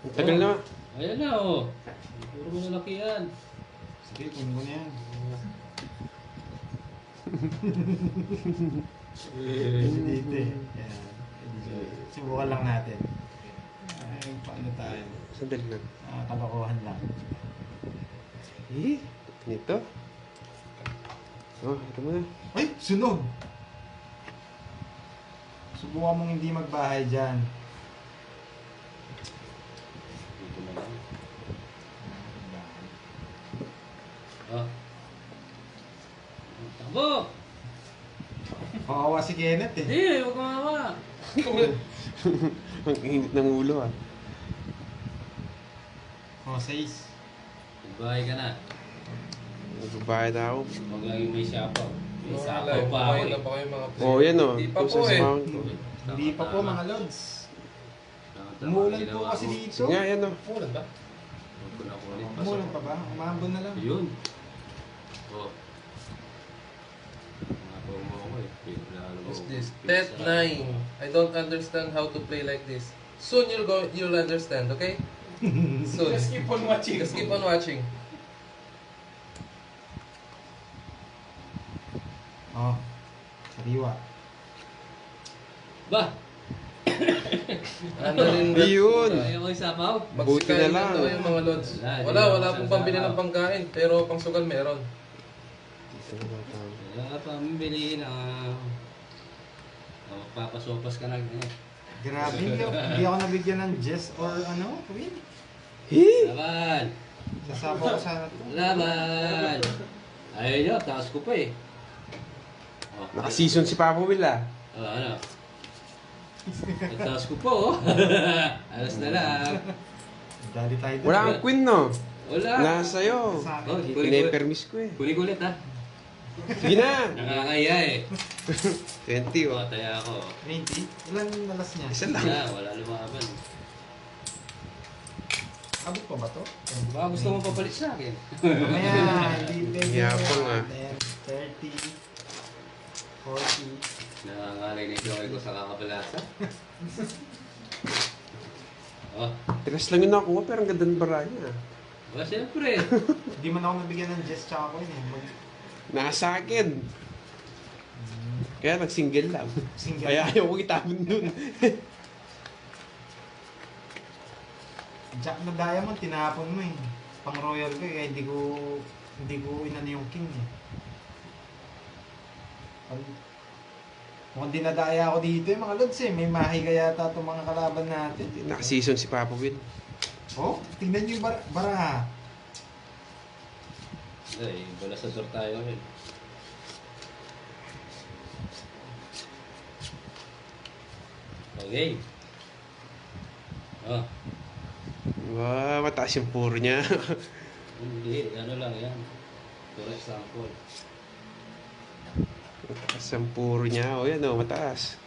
Ang tagal na. Ayan na oh. Puro malalaki yan. Sige, kunin ko na yan. Dito eh. Yan. Subukan lang natin. Ay, paano tayo? Sandali lang. Kalokohan lang. Nito. Oh, ito mo na. Ay! Sunog! Subukan mong hindi magbahay dyan. Dito na lang. Oh. Takbo! Kawawa si Kenneth eh. Hindi, huwag kang mawa. Ang init ng ulo ah. Oh, 6. Nagbahay ka na. Nagbabayad ako. Huwag laging may sapaw. May sapaw Live, pa ako kumain na eh. pa kayo mga players. Oh, yan oh. Hindi pa Kung po sa eh. sumawang ko. Hindi pa po mga lods. Tama-tama Umuulan ang po ginawa kasi ko. dito. Sige nga, yan oh. Ulan ba? Huwag ko na kulit. Umuulan pa ba? Umambon na lang. Yun. Oh. Mga promo ko eh. Lalo mo. What's this? Tet 9. I don't understand how to play like this. Soon you'll understand, okay? Soon. Just keep on watching. Just keep on watching. Oh. Sariwa. Ba! Ano rin Ayun. Ayaw ko yung sapaw? Buti na Magsikain lang. daw yung mga lods. Wala, Wala pong pambili ng pangkain. Pero pang sugal meron. Dito na tama. Wala pa mabili na. Papasopas ka na ganyan. Grabe, hindi ako nabigyan ng Jess or ano, Queen. Laban! Sasabaw ko sana ito. Laban! Ayaw nyo, taas ko pa eh. Oh, Naka-season si Papa Will ah. ano? Taas ko po oh. Alas na lang. Dali tayo doon. Wala kang queen no. Wala. Nasa sa'yo. Sa Oh, akin. Pine-permis ko eh. Kulit ha. Sige na. Nakakaya eh. 20 oh. Oh, taya ako. 20? Ilan nalas niya? Isa lang. Wala lumaban. Abot pa ba to? Baka gusto mo papalit sa akin. Mamaya, hindi pwede. Yapang, ah. 10, 30, 40. Nangangalay na yung ko sa kakabalasa. Oh, Tigas lang yun nakuha pero ang ganda ng bara niya. well, siyempre. Hindi man ako nabigyan ng Jess tsaka Queen eh. Nasa akin. Kaya nag-single lang. Single. Kaya ayaw ko itapon dun. Jack na diamond, tinapon mo eh. Pang royal ko eh, kaya hindi ko inano yung king eh. Mukhang dinadaya ako dito yung mga lods eh. May mahiga yata itong mga kalaban natin. Naka-season si Papa Will. Oh, tingnan nyo yung baraha. Ay, balasador tayo ngayon. Okay. Ah, Wow, mataas yung puro niya. hindi. Ano lang yan. For example. Mataas ang puro niya. O yan o, mataas.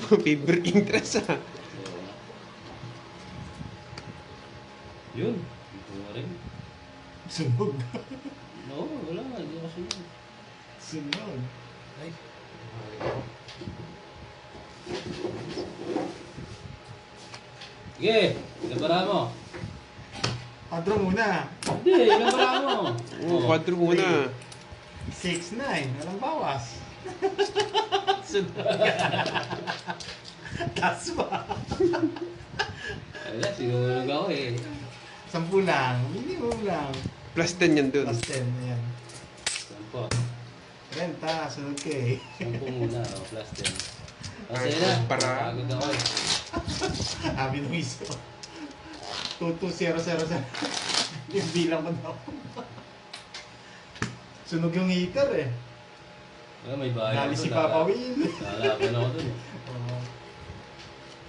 Favorite interest ah. So, yun. Ito nga rin. Sunog. No, wala. Hindi ako sunod. Sunog. Ay. Sige, ilabara mo. Padro muna. Hindi, ilabara mo. Oo, quadro muna. 6-9. Walang bawas. Taas pa. Wala, sinulog ako eh. 10 lang. Minimum lang. Plus 10 yan dun. Plus 10. Ayan. Sampo. Renta. Sunod ka eh. Sampo muna, o, plus 10. Ay, Kasi na, para. pagod ako eh. Sabi nung isa. 22-0-0-0. Yung bilang ko daw. Sunog yung heater eh. Wala, may bahay Dali ako si dun, Papa Will. Lalaban ako dun eh. Oo.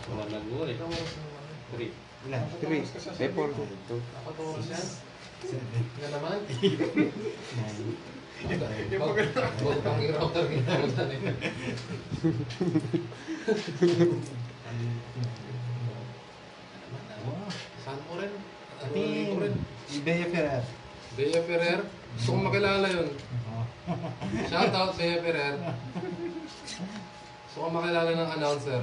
Tumanag ko eh. 3. Ilan? 3. Eh, 4. Nakaturos yan. Nga naman. 9. Huwag kang i-router ginagawa eh. Saan mo rin? Ano ko rin? Ibea Ferrer. Bea Ferrer. Gusto kong makilala yun. Shout out Bea Ferrer. Gusto kong makilala ng announcer.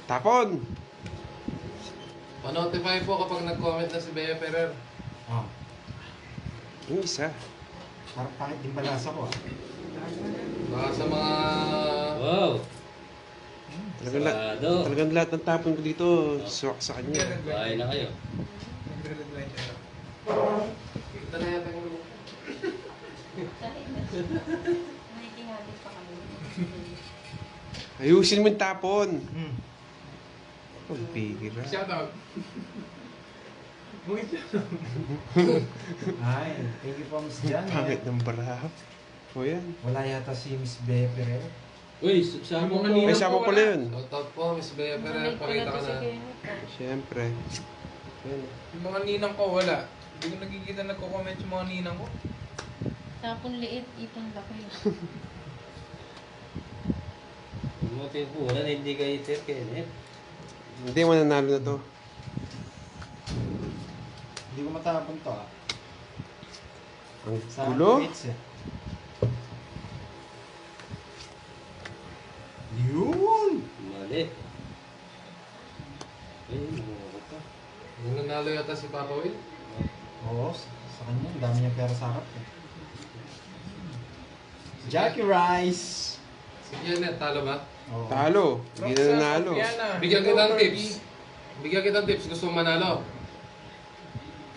Tapon! Pa-notify po kapag nag-comment na si Bea Ferrer. Oh. Yung isa. Parang pangit din balasa ko ah. Baka sa mga... Wow! Talagang, Sarado. talagang lahat ng tapon ko dito, swak sa kanya. Bahay na kayo. Kita na yata yung lubo. Nakikihabit pa kami. Ayusin mo yung tapon. Hmm. Ang bihira. Shout out. Ay, thank you po Miss Jan. Pangit ng barahap. O yan. Wala yata si Miss Bea Ferrer. Uy, sama Yung ko. mga May sama pala yun. Shout out po, Miss Bea Ferrer. Pakita ka na. Siyempre. Yan. Yung mga ninang ko, wala. Hindi ko nakikita nagko-comment yung mga ninang ko. Tapon liit, ipon laki. Buti po, wala na hindi kayo Sir Kenneth. Hindi, mananalo na to. Hindi ko matapon to ah. Ang Sa gulo. tweets eh. Yun! Mali. Ay, nakuha ko pa. Yung nanalo yata si Papa Will. Oo, sa kanya. Ang dami niyang pera sa harap eh. Jackie Rice! Si Janet, talo ba? Oo. Talo. Hindi na nanalo. Bigyan kita ng tips. Bigyan kita ng tips. Gusto mo manalo?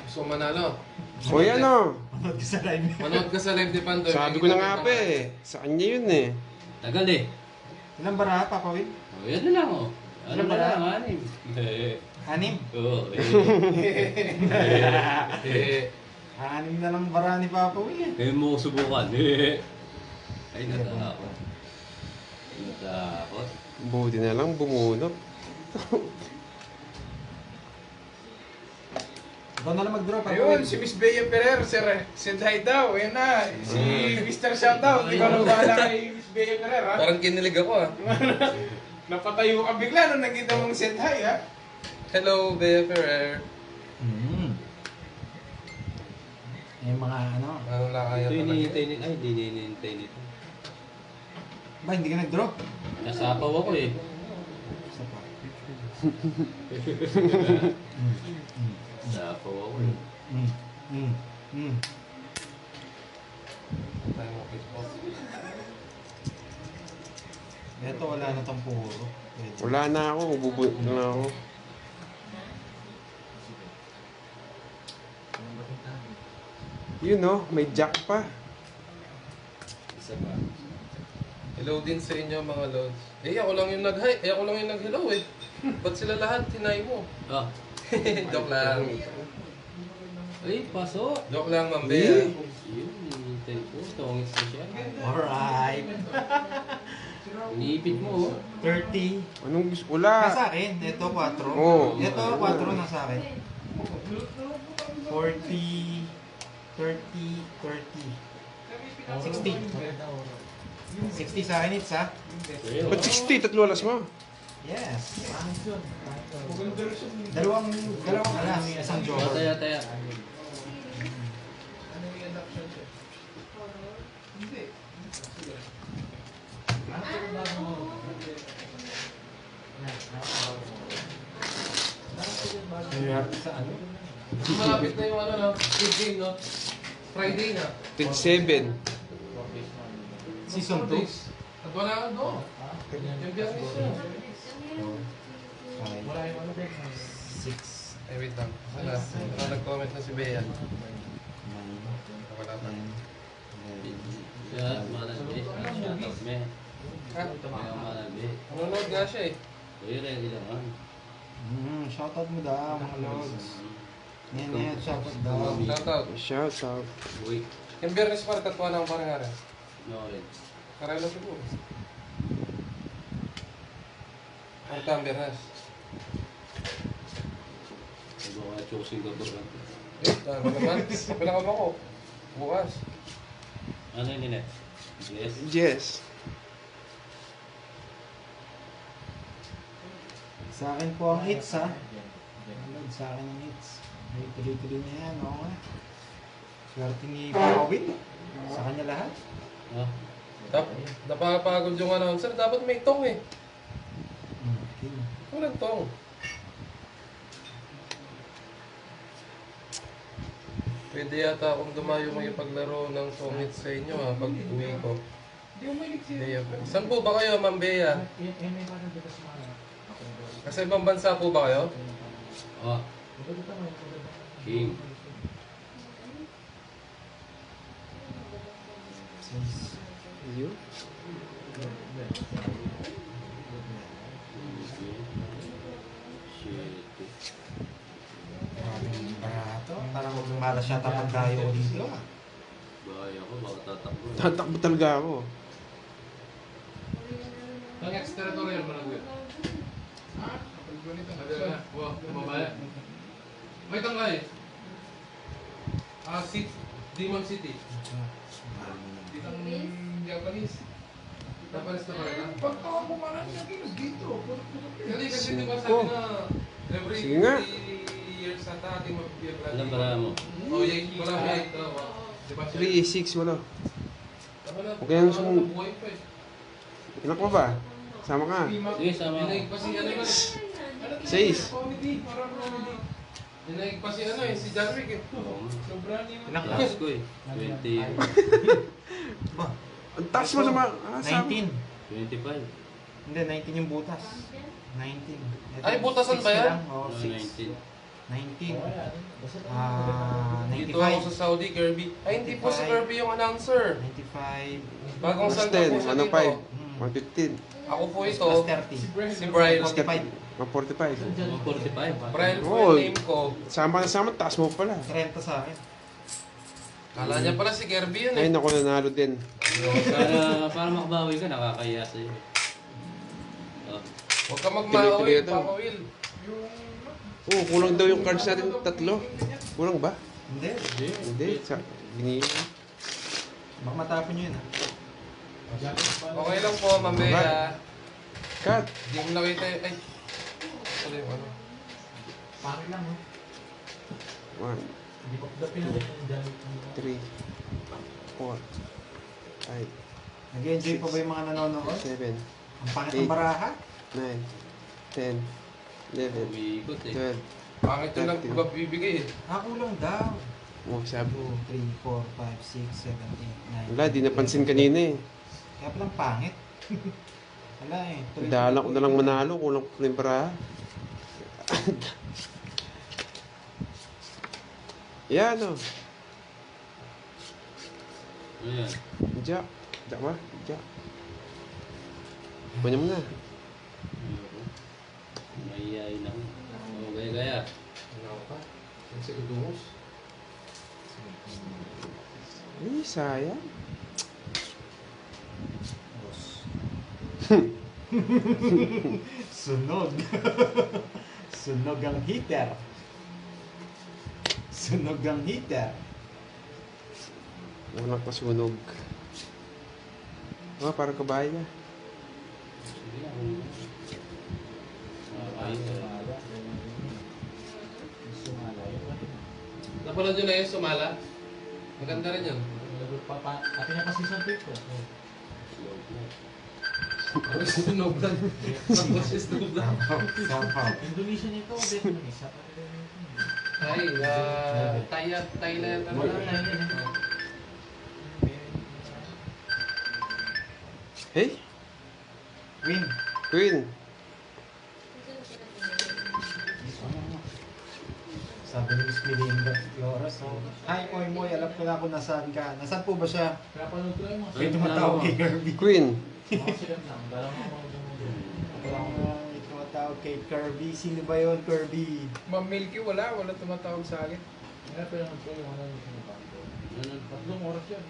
Gusto mo manalo? O yan o. Manood ka sa live niya. Manood ka sa live ni Pandoy. Sabi ko na nga pa eh. Sa kanya yun eh. Tagal eh. Ilang bara, Papa Will? O, yan na lang oh. Ano Ano na ba? lang, 6. 6? Oo, Eh, 6 na lang bara ni Papa Will eh. Kaya mo ko subukan. Ay, natakot. Natakot. Buti na lang bumunot. Ikaw na lang mag-draw, Papa Ayun, Will. si Miss Bea Ferrer, said hi daw. Ayun na, si Mr. Shoutout. Ikaw na bahala kay Miss Bea Ferrer, ha? parang kinilig ako ah. Napatayo ka bigla nung nakita mong said hi, ha? Hello, Bea Ferrer. Yung mga ano. Ano lang kaya Ito talaga? hinihintay nito. Ay, hindi hinihintay nito. Ba, hindi ka nag-draw? Nasapaw ako eh. Isa pa. Nasapaw ako eh. Tayo mo, Facebook. Ito, wala na tong puro. Pwede. Wala na ako. Bubunot na ako. Yun oh, may jack pa. Hello din sa inyo mga lods. Eh, ako lang yung nag-hi. Eh, ako lang yung nag-hello eh. Ba't sila lahat? Tinay mo. Ah. Joke lang. Ay, pasok. Joke lang, Ma'am Bea. Yun, hinihintay ko. Tawangit ko siya. Alright. Iniipit mo, oh. 30. Anong gusto? Wala. Nasa akin, ito 4. Oo. Ito 4 nasa akin. 40, 30, 30. 60. 60 sa akin, it's ha? Ba't 60? Tatlo alas mo. Yes. Dalawang alas, isang Oh, jogger. taya. Sa ano? Malapit na yung ano no? Good game no? Friday na. 27. Season 2? At wala ka doon. Yung biyernes na. 6. Eh, wait lang. Wala. Nag-comment na si Bea. Wala pa. Siya, malalabi. Shoutout, me. Ha? May malalabi. Nanonood nga siya eh. Uy, ready lang. Shoutout mo daw, mga lods. Yan, shoutout daw. Shoutout. Shout out. Uy, Yung biyernes pa katwa na ang parang ara. no rin. Karay lang siguro. Ang ang biyernes. Ito ka choosing ka ba? Eh, ano naman? Pinakam ako. Bukas. Ano yun nila? Yes. Yes. Sa akin po ang hits ha. Sa akin ang hits. May tuloy-tuloy na yan, oo nga. Swerte ni Pawin. Sa kanya lahat. Ah, Napapagod yung announcer. Dapat may tong eh. Okay. Walang tong. Pwede yata akong dumayo makipaglaro ng songit sa inyo ha, pag uwi ko. Bea. Saan po ba kayo, Ma'am Bea? Kasi ibang bansa po ba kayo? ah. King. Yun. Shit. Maraming barato. Parang malas siya tapos tayo ko dito. Bahay ako, baka tatakbo. Tatakbo talaga ako. Ang extraterritorial mo lang yun. Adala na. Wow, kumabaya. May tangkay. Demon City. Ditang Japanese. Japanese na pala. Pagtawa mo man siya dito. Kasi di ba sabi na every Sige nga. 3 years ata ating mapipiyag Alam ba mo? Oh, yung marami ay ito. Di ba 3, 6, wala. Okay, ang ang sum- buhay pa eh. Inak mo ba? Sama ka. Sige, sama Dinaig ako. pa si ano yun. 6. Comedy, parang comedy. Dinaig pa si ano eh, si John Wick eh. Oo. Sobrang ni Last ko eh. 20. Ba? Ang taas mo sa mga... sama. 19. 25. Hindi, 19 yung butas. 19. Ito, Ay, butasan 6 ba yan? lang. Oo, 6. 19. 19. Dito ako sa 95. Saudi, Kirby. Ay, hindi po si Kirby yung announcer. 95. Bagong Plus salta po 10. siya Ano dito. 5? 115. Ako po ito, Plus 30. si Brian. 45. 145. 45. Brian po Oh. yung name ko. Sama na sama, taas mo pala. 30 sa akin. Kala niya pala si Kirby yun eh. Ayun ako nanalo din. Para makabawi ka, nakakaya sa'yo. Oh. Huwag ka Tuloy-tuloy magmahawil, ito. Papa Will. Oo, kulang daw yung cards natin 3. Kulang ba? Hindi. Hindi. Binili. Baka matapon nyo yun ha. Okay lang po, Mambea. Cut. Hindi mo nakita yung... Ay. Ano yung ano? Pangit lang, no? 1, Hindi ko dapin ang gamit mo. 3, 4, 5, Nag-enjoy pa ba yung mga nanonood? 7, Ang pangit ng baraha? 9, 10, 11, Umiikot eh. 12. Pangit yung nagbibigay eh. Kulang daw. Oh, sabi. 2, 3, 4, 5, 6, 7, 8, 9. Wala, di napansin kanina eh. Kaya palang pangit. Wala eh. Dala ko na lang manalo, kulang ko na yung baraha. Yan o. Ayan. Jack. Jack ba? Jack. Kunin mo na. Mayayay na. O, gaya-gaya. Ano ka? Ang sigudungos. Ay, sayang. Sunog. Sunog ang heater. Sunog ang heater. Walang kasunog. Oh, parang kabayo na. Sige lang. Ayun na. Napanood nyo na yung Sumala? Maganda rin yun. Ate niya pa season 3 ko. Ang sunog lang. Tapos sunog lang. Somehow. Indonesia nito, Vietnamese. Ay, Thailand. Ano lang? Hey, Win. Queen. Sabi ni Miss Melinda Flores, no? Hi, Moy Moy, alam ko na kung nasaan ka. Nasaan po ba siya? Kaya panood ko yung mga May tumatawag kay Kirby. Queen. mga sikat lang. Dalang ako May tumatawag kay Kirby. Sino ba yun, Kirby? Ma'am Milky, wala tumatawag sa akin. Kaya panood ko yung ano yung sinapako. Tatlong oras yun.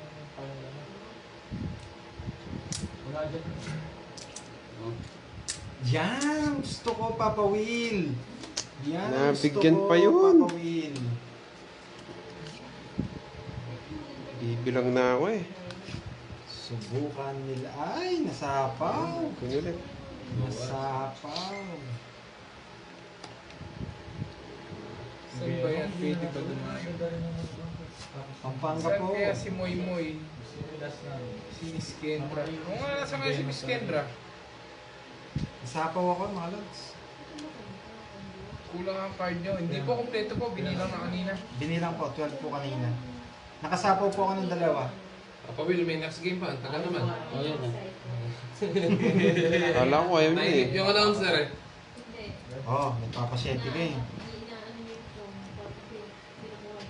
Wala dyan. Yan! Gusto ko, Papa Will! Yan! Nabigyan gusto ko, pa yun. Papa Will! Bibilang na ako eh. Subukan nila. Ay, nasapaw! Kunin ulit. Nasapaw! Saan ba yan? Pwede ba dumayo? Pampanga Saan po. kaya si Moy Moy? Sinilas na. Si Miss Kendra? Kung nga nasa kaya si Miss Kendra? Nasapaw ako, mga lods. Kulang ang card nyo. Hindi po kompleto po. Binilang na kanina. Binilang po, 12 po kanina. Nakasapaw po ako ng dalawa. Papa Will, may next game pa. Ang tagal naman. O, yan na. Kala ko ayaw niya Nainip eh. yung announcer eh. Oh, nagpapasyente ka eh.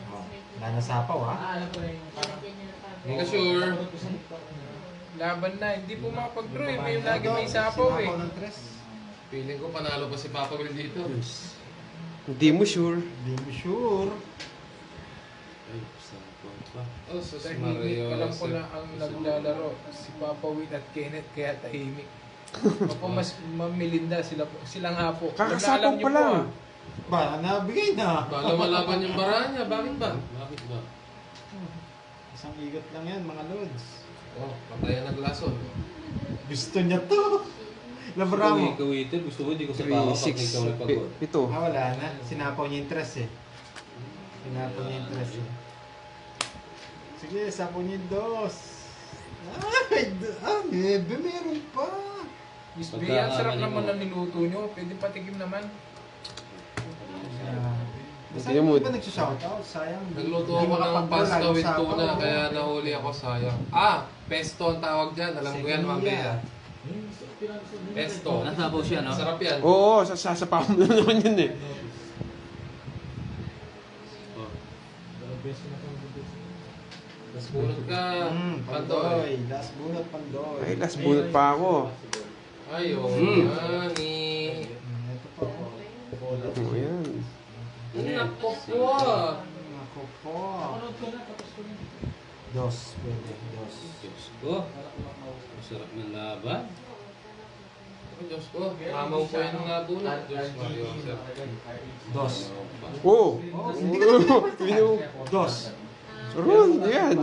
Oh, wala nasapaw ha. Alam ko na yung parang... Hindi ka sure. Laban na. Hindi po makapag-draw eh. May lagi may sapaw eh. Sinapaw ng tres. Feeling ko panalo pa si Papa Will dito. Hindi mo sure. Hindi mo sure. Ay, sapaw pa. Oh, sus Tahimik. Alam ko Mario. na ang naglalaro. Si Papa Win at Kenneth kaya tahimik. Papa mas Ma'am Melinda, sila nga po. Kakasapaw Alam niyo pa po, lang. ah. Ba, nabigay na. Bala malaban yung bara niya. Bakit ba? Bakit ba? Isang igot lang yan, mga lods. Oh, patayan ng lason. Gusto niya to. Labra mo. Ikaw ito, gusto ko, di ko sa 3, baka pag 6, ikaw nagpagod. 7. Ah, wala na. Sinapaw niya yung tres eh. Sinapaw niya yung tres eh. Sige, sapaw niya yung dos. Ay, nebe, meron pa. Miss Pagka- Bea, ang sarap ano naman mo? ng niluto nyo. Pwede patikim naman. Basta Hindi mo- hindi ba nagsishoutout? Sayang. Nagluto Hindi ako ng makapag-draw, pasta lalo with sapaw. tuna kaya nahuli ako sayang. Ah, pesto ang tawag dyan. Alam ko yan, Sige, Mambea. Mia. Pesto. Nasapaw siya, no? Sarap yan. Oo, sasapaw mo na naman yun eh. Oh. Mas bunot ka, Pantoy. Pandoy. Last bunot, Pandoy. Ay, last bunot pa ako. Ay, oo Mm. nga ni... Ito po. Oo, yan. Nako po. Ako po. Dos. Pwede. Dos. Diyos ko. Masarap ng laban. Oh, Diyos ko, mamaw ko yung nabunot. Diyos Mario. Sir. Dos. Oo. Oh, hindi ka na Dos. Ron, yan.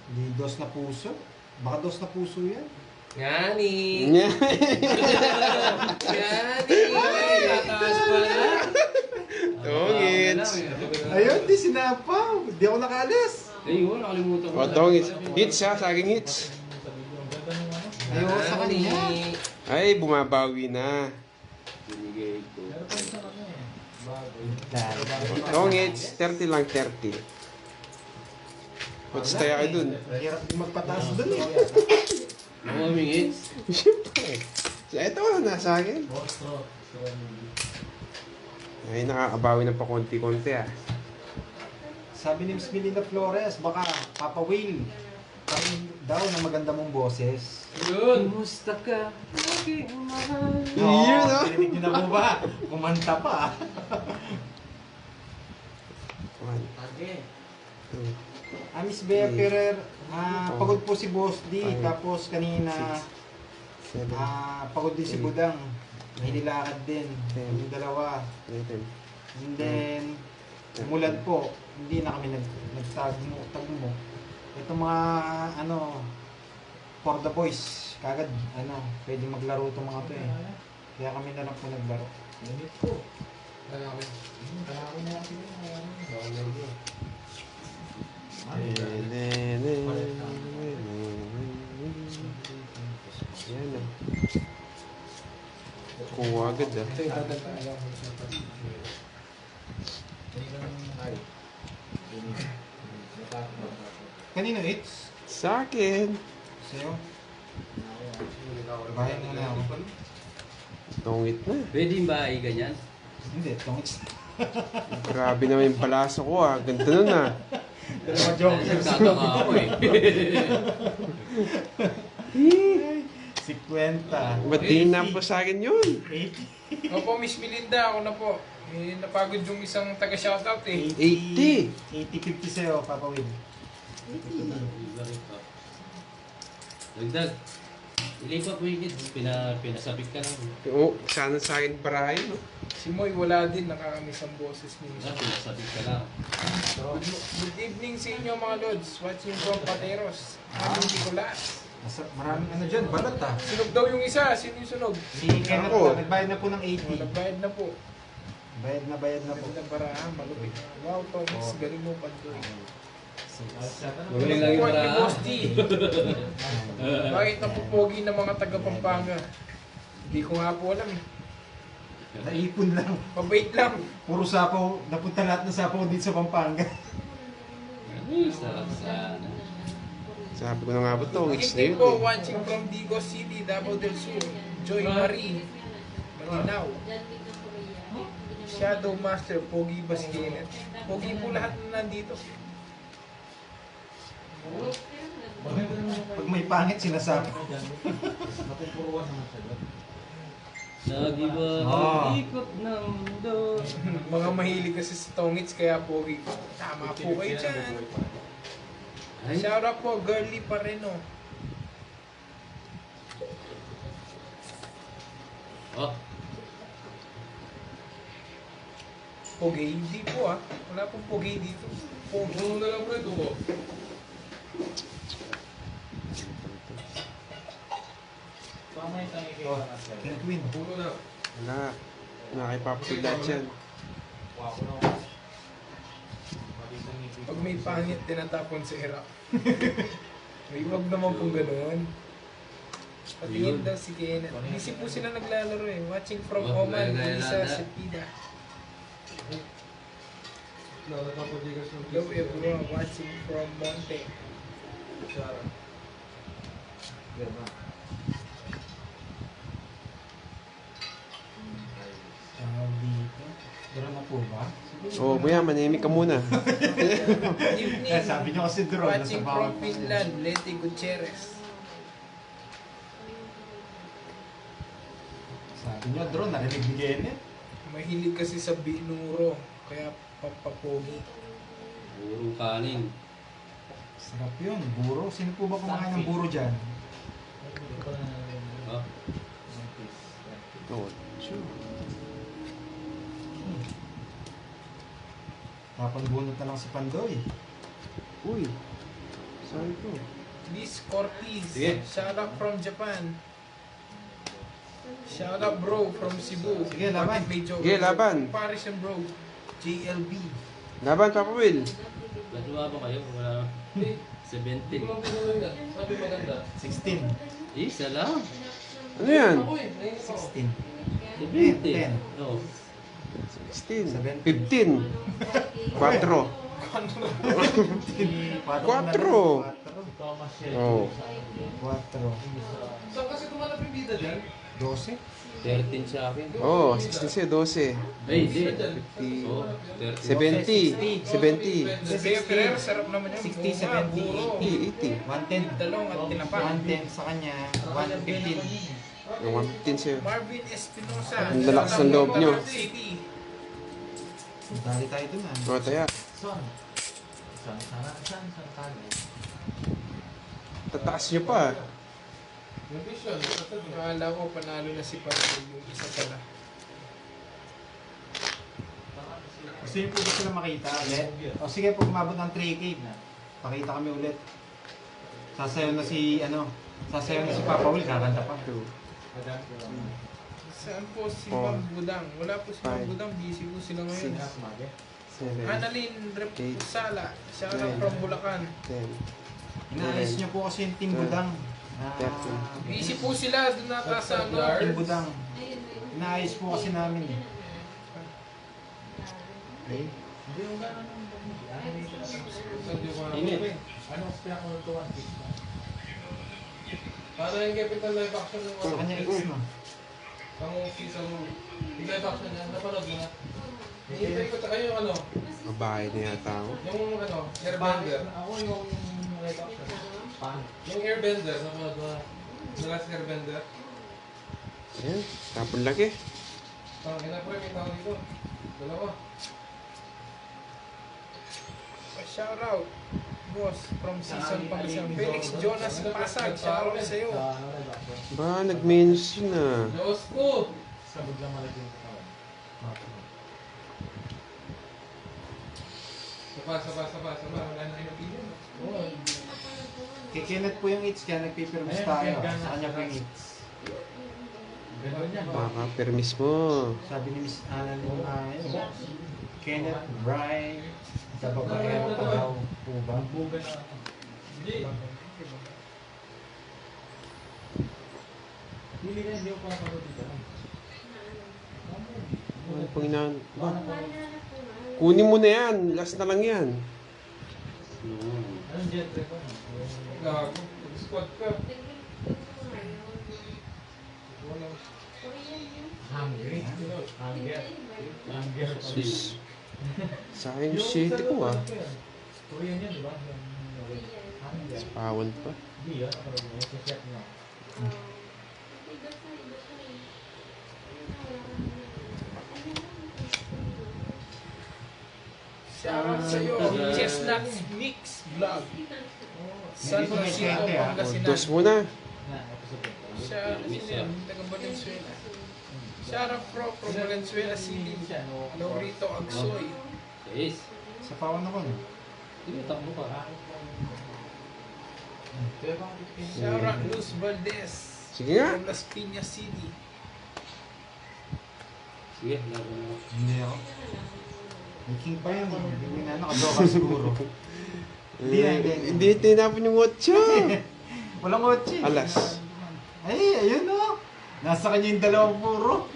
Di dos na puso? Baka dos na puso yan. Ngani. Yan. Ngani. Tataas pa na. Tongits. Ayun, di sinapaw. Di ako nakaalis. Ayun, nakalimutan ko. O, tongits. Hits ha, saging hits. Ayun, sa kanya. Ay, bumabawi na. Binigay ko. Tongits, 30 lang, 30. What's tayo kayo dun? Hirap din magpataas dun eh. Ako aming hits. Siyempre. So, eto, nasa akin. Ay, nakakabawi na pa konti-konti ah. Sabi ni Miss Melinda Flores, baka Papa Will. Parang daw na maganda mong boses. Yun! Kumusta ka? Aking mahal. Yun, no? Pininig niyo na po ba? Kumanta pa. 1, 2, Miss Bea Ferrer, pagod po si Boss D. Five, Tapos kanina, 7, pagod din si eight, Budang. May nilakad din. ten, Yung dalawa. 11, And then, umulan po. Hindi na kami nagtagmo. Ito mga, for the boys. Kagad, pwede maglaro itong mga to eh. Kaya kami na lang po naglaro. Init ko. Lalaki. Kalaki na natin yun. Yan na. Kuha agad ah. Ito yung dadagdagan. Kanino it's? Sa akin. Sa'yo? Bayan mo na ako. Tungit na. Pwede ba ay ganyan? Hindi, itong it's. Grabe naman yung palaso ko ah. Ganda nun ah. Dalawa joke. Nagtataka ako eh. 50. Ba't di na po sa akin yun? 80. Opo, Miss Melinda, ako na po. Napagod yung isang taga-shoutout eh. 80. 80-50 sa'yo, Papa Will. Dagdag. Ilipat mo yung kids. Pinasabik ka lang. Oh, sana sa akin barahin no? Si Moy wala din, nakakamiss ang boses ni Miss. Pinasabik ka lang. Good evening sa inyo mga Lods. Watching from Pateros. Aming Nicolas. Maraming dyan, balat Sunog daw yung isa. Sino yung sunog? Si Kenneth Ako. po, nagbayad na po ng Oh, 80. nagbayad na po. Bayad na po. Ganda paraan, malupit. Wow, Thomas, galing mo Pandoy. Galing lang yung Report ni paraan. Boss D. Bakit napupogi ng mga taga Pampanga? Hindi ko nga po alam eh. Naipon lang. Pabait lang. Puro sapaw, napunta lahat ng sapaw dito sa Pampanga. Sarap sana. Sabi ko na nga ba to, it's na Hindi yun po, eh. watching from Digos City, Davao del Sur. Joy Marie. Malinaw. Shadow Master, Pogi Basquinet. Pogi po lahat na nandito. Pag may pangit, sinasabi. Napupuruan naman siya doon. Lagi ba Ah. ikot ng mundo? Mga mahilig kasi sa tongits, kaya Pogi. Tama po kayo dyan. Ay, Shout out po, girly pa rin oh. oh. Pogi, hindi po ah. Wala pong Pogi dito. Pogi. Ano na lang po ito po? Tama yung tangi kayo Oh, na sir. King Queen. Puno na. Wala. Nakipapagod lahat yan. Wow, no. Malitan ni Pico. Pag may pangit, tinatapon sa hirap. May wag naman pong ganoon. Patingin daw si Kenneth. Busy po sila naglalaro eh. Watching from Oh, Oman, gaya-gaya Lisa lang, Cepida. Nakakapadigas ng Hello everyone, watching from Monte. Sarah. Diba? Tawag dito. Dara na po ba? Oh, buya, manimik ka muna. Good evening. Sabi niyo kasi drone. Watching from Finland, Leti Gutierrez. Sabi niyo drone, narinig ni Kenneth. Mahilig kasi sa binuro, kaya papapogi. Puro kanin. Sarap yun, buro. Sino po ba kumakain ng buro dyan? Oh. Oh, sure. Napambunot na lang si Pandoy. Uy. Sorry ko. Liz Cortez, Sige. shout out from Japan. Shout out bro from Cebu. Sige, laban. Bakit may joke? Sige, laban. Comparison bro. JLB. Laban, Papa Will. Ba't ba kayo? Wala. 17. Sabi maganda. 16. Isa lang. Ano yan? Ako eh. 16. 17. 10. Oh. 16. 17. 15. 4. Quatro. Thomas Oh. 4. Saan kasi tumanap yung bida dyan? 12. 13 sa akin. Oh, 16, 12. Ay, di. 50. Oh, 13. 70. 70. Bea Ferrer, sarap naman yan. 60, Bunga, 70, puro. 80. 110. Talong at tinapa. 110 sa kanya. 115. Yung 115 sa'yo. Marvin Espinosa. Ang lalakas ng loob nyo. City. Dali tayo dun ah. O, taya. Son. San tagay. Tataas nyo pa. Yung vision. Akala ko panalo na si Paul yung isa pala. Gusto niyo po ba sila makita ulit? O sige, pag umabot ng 3K, pakita kami ulit. Sasayaw na si, sasayaw na si Papa Will, kakanta pa. Saan po si Four. Ma'am Budang? Wala po si Ma'am Five. Budang. Busy po sila ngayon. 7, Annalyn Repusala. Siya na Nine. from Bulacan. 10. Inaayos niyo po kasi yung Team Budang. Busy po sila. Doon nata sa Team Budang. Inaayos po kasi namin. Okay. Init. Ano ang pinakulutuan? Paano yung capital live action ng Sa kanya X na. Ang season mo? Yung live action niya, napanood mo na? Hihintay ko tsaka yung Babae na yata ako. yung airbender. Ako yung live action. Paano? Yung airbender, napanood mo na? The last airbender. Ayan, tapon laki. Parang ina ko may tao dito. Dalawa. shout out. Boss, from season Pangasinan. Felix Jonas Pasag. Shout out sa'yo. Live action. Ba, nag-mention na. Diyos ko! Sa biglang malaki yung katawan. Sapa. Wala na yung opinion. Kay Kenneth po yung hits, kaya nagpipirmis tayo. Sa kanya po yung hits. Ganun yan. Baka permis mo. Sabi ni Miss Anna nung Kenneth, Brian, sa babaero pa daw po ba? Bugan na. Hindi. Hindi ka, hindi ko pa napanood dito. Ano pang inaan? Ba, kunin mo na yan. Last na lang yan. Anong genre ko? Gago. Squad ka. Walang... Hungry. Hunger. Sus. Sayang yung shade ko ah. Korean yan, di ba? Hunger. Pawan pa. Hindi yan. Ako rin mo. Sa chef niya. Shout out sa'yo. Chestnut Mix Vlog. San Hindi po may Francisco, siyente, ah. O, Pangasinan. dos muna. Na, episode ko. Siya, sino yan? Taga Valenzuela. Shout out from Valenzuela City. Laurito Agsoy. Yes. Sa pawan ako no? Sige, takbo ka. Shout out Luz Valdez. Sige nga. From Las Piñas City. Sige, laban mo. Hindi ako. May king pa yun. Hindi na nakadoka siguro. Hindi na, hindi. Hindi tinapon yung watcha. Walang kotse. Alas. Ay, ayun o. Nasa kanya yung dalawang puro.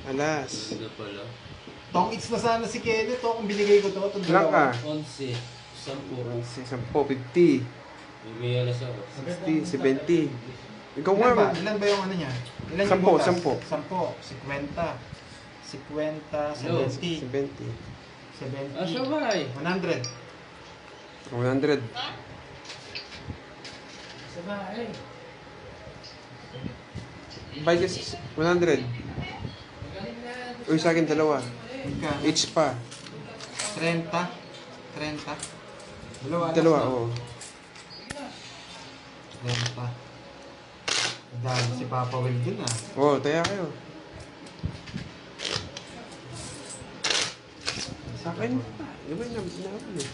Alas. Ganda pala. Tong it's na sana si Kenneth o kung binigay ko to. Itong Ilan ka? 11. 10. 10, 50, Bibigay alas ako. 60, 70. Ikaw Ilan ba? nga. Ilan ba yung ano niya? Ilan yung Sampo, butas? sampo. 50. 50, 70, 70. 70, Ah, sabay. 100. 100. Sabay. Bike is 100. Uy, sa akin dalawa. Ika, Each pa. 30. 30. Dalawa. Dalawa, alas, no? oo. 30. Dahil si Papa Will dun ah. Oo, taya kayo. Sa akin pa. Di ba namin sinabi eh.